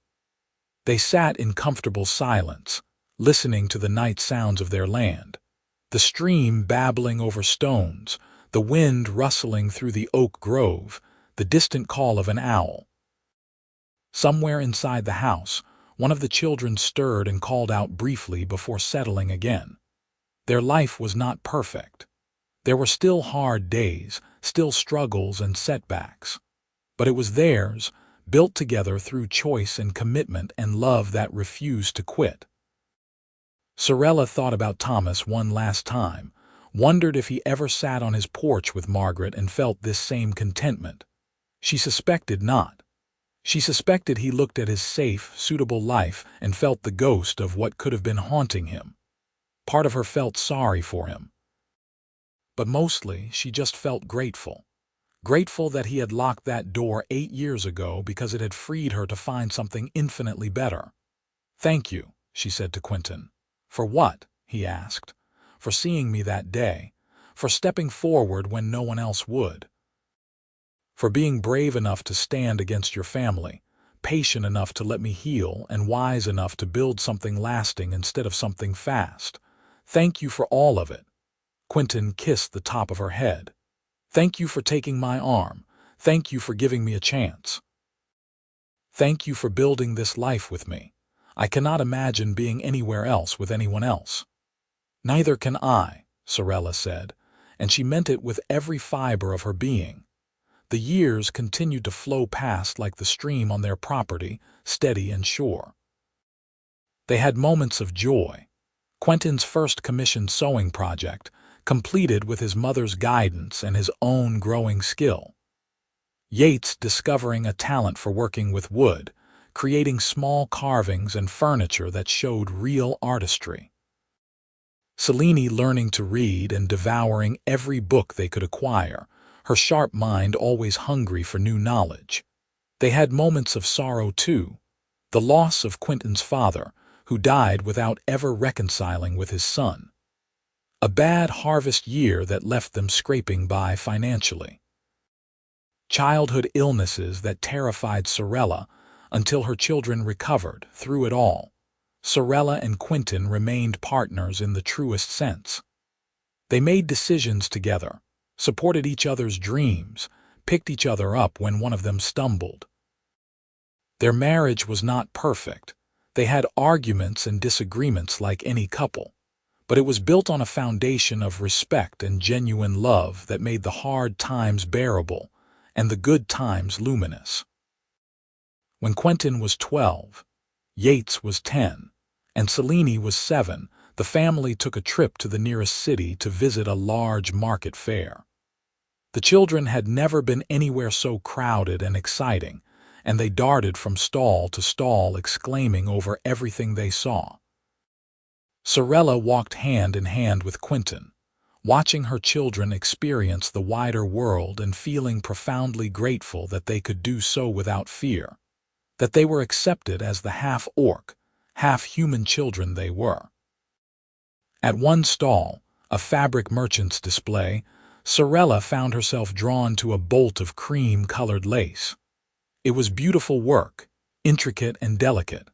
They sat in comfortable silence, listening to the night sounds of their land. The stream babbling over stones, the wind rustling through the oak grove, the distant call of an owl. Somewhere inside the house, one of the children stirred and called out briefly before settling again. Their life was not perfect. There were still hard days, still struggles and setbacks. But it was theirs, built together through choice and commitment and love that refused to quit. Sarella thought about Thomas one last time, wondered if he ever sat on his porch with Margaret and felt this same contentment. She suspected not. She suspected he looked at his safe, suitable life and felt the ghost of what could have been haunting him. Part of her felt sorry for him. But mostly, she just felt grateful. Grateful that he had locked that door 8 years ago because it had freed her to find something infinitely better. "Thank you," she said to Quinton. "For what?" he asked. "For seeing me that day. For stepping forward when no one else would. For being brave enough to stand against your family, patient enough to let me heal, and wise enough to build something lasting instead of something fast. Thank you for all of it." Quinton kissed the top of her head. "Thank you for taking my arm. Thank you for giving me a chance. Thank you for building this life with me. I cannot imagine being anywhere else with anyone else." "Neither can I," Sarella said, and she meant it with every fiber of her being. The years continued to flow past like the stream on their property, steady and sure. They had moments of joy. Quinton's first commissioned sewing project, completed with his mother's guidance and his own growing skill. Yates discovering a talent for working with wood, creating small carvings and furniture that showed real artistry. Selene learning to read and devouring every book they could acquire, her sharp mind always hungry for new knowledge. They had moments of sorrow too, the loss of Quinton's father, who died without ever reconciling with his son. A bad harvest year that left them scraping by financially. Childhood illnesses that terrified Sarella until her children recovered through it all. Sarella and Quinton remained partners in the truest sense. They made decisions together, supported each other's dreams, picked each other up when one of them stumbled. Their marriage was not perfect. They had arguments and disagreements like any couple, but it was built on a foundation of respect and genuine love that made the hard times bearable and the good times luminous. When Quinton was 12, Yates was 10, and Selene was 7, the family took a trip to the nearest city to visit a large market fair. The children had never been anywhere so crowded and exciting, and they darted from stall to stall exclaiming over everything they saw. Sarella walked hand in hand with Quinton, watching her children experience the wider world and feeling profoundly grateful that they could do so without fear, that they were accepted as the half-orc, half-human children they were. At one stall, a fabric merchant's display, Sarella found herself drawn to a bolt of cream-colored lace. It was beautiful work, intricate and delicate.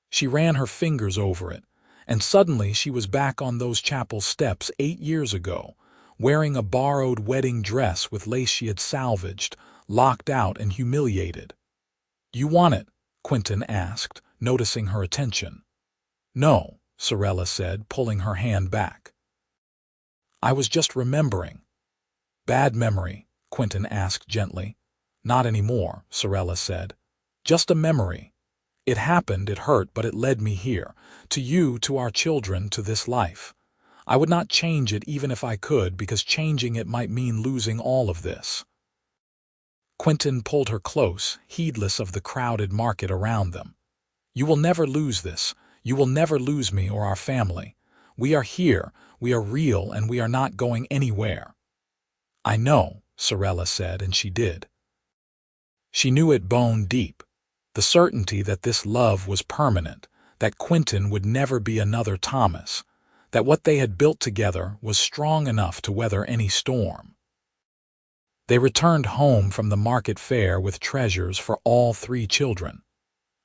She ran her fingers over it, and suddenly she was back on those chapel steps 8 years ago, wearing a borrowed wedding dress with lace she had salvaged, locked out and humiliated. "You want it?" Quinton asked, noticing her attention. "No," Sarella said, pulling her hand back. "I was just remembering." "Bad memory?" Quinton asked gently. "Not anymore," Sarella said. "Just a memory. It happened, it hurt, but it led me here, to you, to our children, to this life. I would not change it even if I could, because changing it might mean losing all of this." Quinton pulled her close, heedless of the crowded market around them. "You will never lose this. You will never lose me or our family. We are here, we are real, and we are not going anywhere." "I know," Sarella said, and she did. She knew it bone deep, the certainty that this love was permanent, that Quinton would never be another Thomas, that what they had built together was strong enough to weather any storm. They returned home from the market fair with treasures for all 3 children.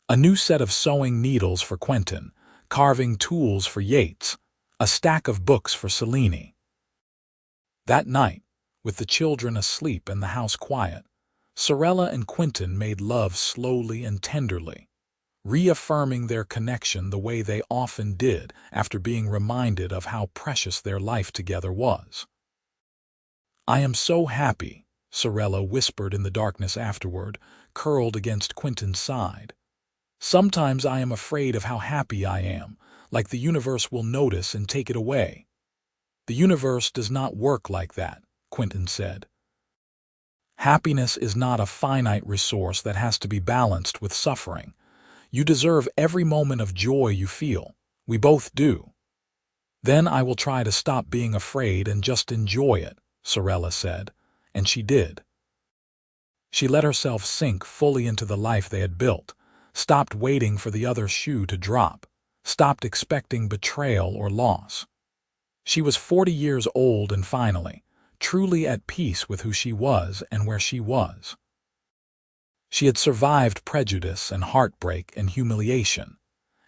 A new set of sewing needles for Quinton, carving tools for Yates, a stack of books for Selene. That night, with the children asleep and the house quiet, Sarella and Quinton made love slowly and tenderly, reaffirming their connection the way they often did after being reminded of how precious their life together was. "I am so happy," Sarella whispered in the darkness afterward, curled against Quinton's side. "Sometimes I am afraid of how happy I am, like the universe will notice and take it away." "The universe does not work like that," Quinton said. "Happiness is not a finite resource that has to be balanced with suffering. You deserve every moment of joy you feel. We both do." "Then I will try to stop being afraid and just enjoy it," Sarella said, and she did. She let herself sink fully into the life they had built, stopped waiting for the other shoe to drop, stopped expecting betrayal or loss. She was 40 years old and finally, truly at peace with who she was and where she was. She had survived prejudice and heartbreak and humiliation,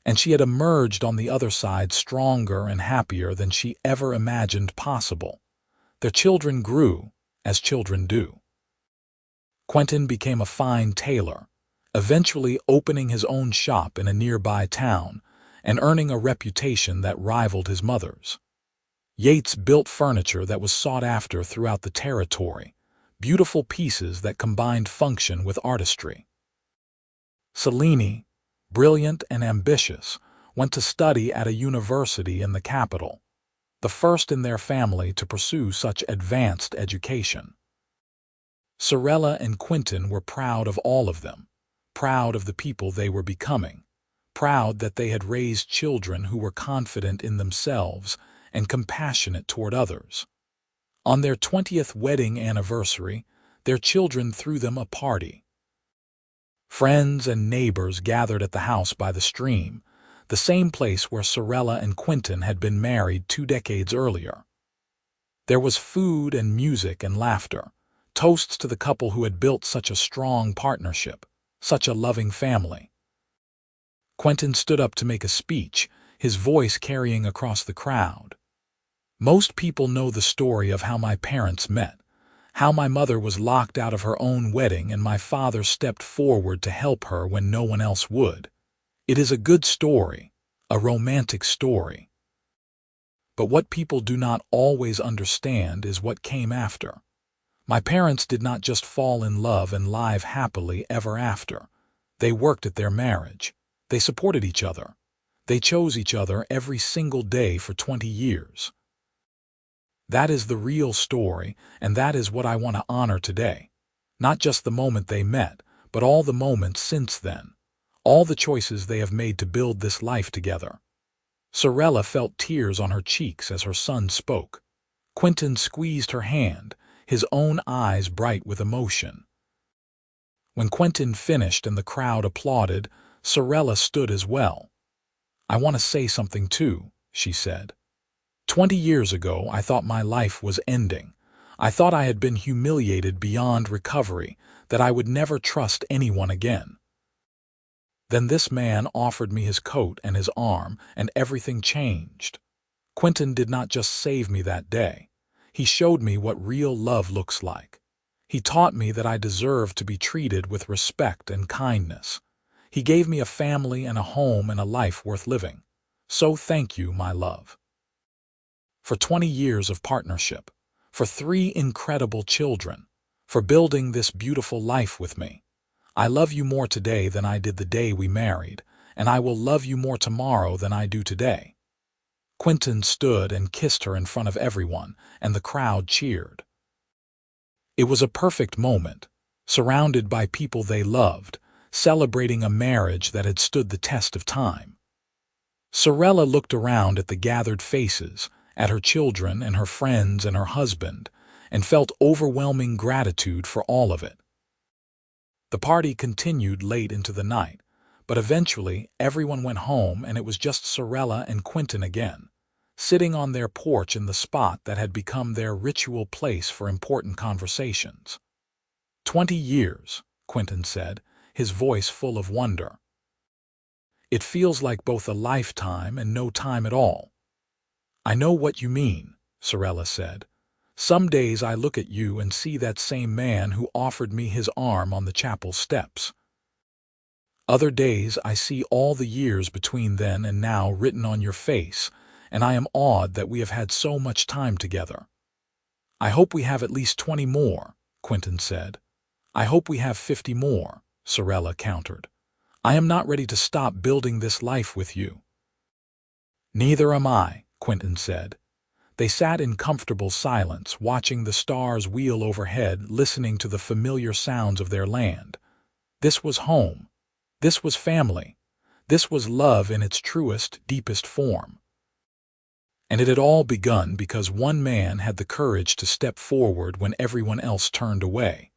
and she had emerged on the other side stronger and happier than she ever imagined possible. Their children grew, as children do. Quinton became a fine tailor, eventually opening his own shop in a nearby town and earning a reputation that rivaled his mother's. Yates built furniture that was sought after throughout the territory, beautiful pieces that combined function with artistry. Selene, brilliant and ambitious, went to study at a university in the capital, the first in their family to pursue such advanced education. Sarella and Quinton were proud of all of them, proud of the people they were becoming, proud that they had raised children who were confident in themselves and compassionate toward others. On their 20th wedding anniversary, their children threw them a party. Friends and neighbors gathered at the house by the stream, the same place where Sarella and Quinton had been married 2 decades earlier. There was food and music and laughter, toasts to the couple who had built such a strong partnership, such a loving family. Quinton stood up to make a speech, his voice carrying across the crowd. Most people know the story of how my parents met, how my mother was locked out of her own wedding and my father stepped forward to help her when no one else would. It is a good story, a romantic story. But what people do not always understand is what came after. My parents did not just fall in love and live happily ever after. They worked at their marriage. They supported each other. They chose each other every single day for 20 years. That is the real story, and that is what I want to honor today. Not just the moment they met, but all the moments since then. All the choices they have made to build this life together. Sarella felt tears on her cheeks as her son spoke. Quinton squeezed her hand, his own eyes bright with emotion. When Quinton finished and the crowd applauded, Sarella stood as well. "I want to say something too," she said. 20 years ago, I thought my life was ending. I thought I had been humiliated beyond recovery, that I would never trust anyone again. Then this man offered me his coat and his arm, and everything changed. Quinton did not just save me that day. He showed me what real love looks like. He taught me that I deserve to be treated with respect and kindness. He gave me a family and a home and a life worth living. So thank you, my love. For 20 years of partnership, for 3 incredible children, for building this beautiful life with me. I love you more today than I did the day we married, and I will love you more tomorrow than I do today. Quinton stood and kissed her in front of everyone, and the crowd cheered. It was a perfect moment, surrounded by people they loved, celebrating a marriage that had stood the test of time. Sarella looked around at the gathered faces, at her children and her friends and her husband, and felt overwhelming gratitude for all of it. The party continued late into the night, but eventually everyone went home and it was just Sarella and Quinton again, sitting on their porch in the spot that had become their ritual place for important conversations. 20 years, Quinton said, his voice full of wonder. It feels like both a lifetime and no time at all. I know what you mean, Sarella said. Some days I look at you and see that same man who offered me his arm on the chapel steps. Other days I see all the years between then and now written on your face, and I am awed that we have had so much time together. I hope we have at least 20 more, Quinton said. I hope we have 50 more, Sarella countered. I am not ready to stop building this life with you. Neither am I, Quinton said. They sat in comfortable silence, watching the stars wheel overhead, listening to the familiar sounds of their land. This was home. This was family. This was love in its truest, deepest form. And it had all begun because one man had the courage to step forward when everyone else turned away,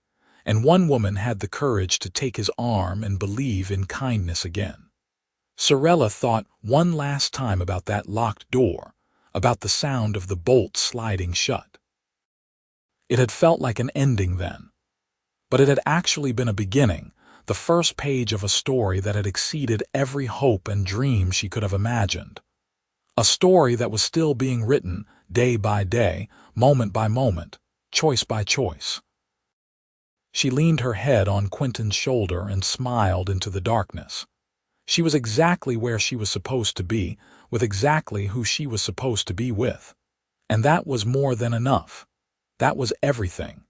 and one woman had the courage to take his arm and believe in kindness again. Sarella thought one last time about that locked door, about the sound of the bolt sliding shut. It had felt like an ending then, but it had actually been a beginning, the first page of a story that had exceeded every hope and dream she could have imagined. A story that was still being written day by day, moment by moment, choice by choice. She leaned her head on Quinton's shoulder and smiled into the darkness. She was exactly where she was supposed to be, with exactly who she was supposed to be with. And that was more than enough. That was everything.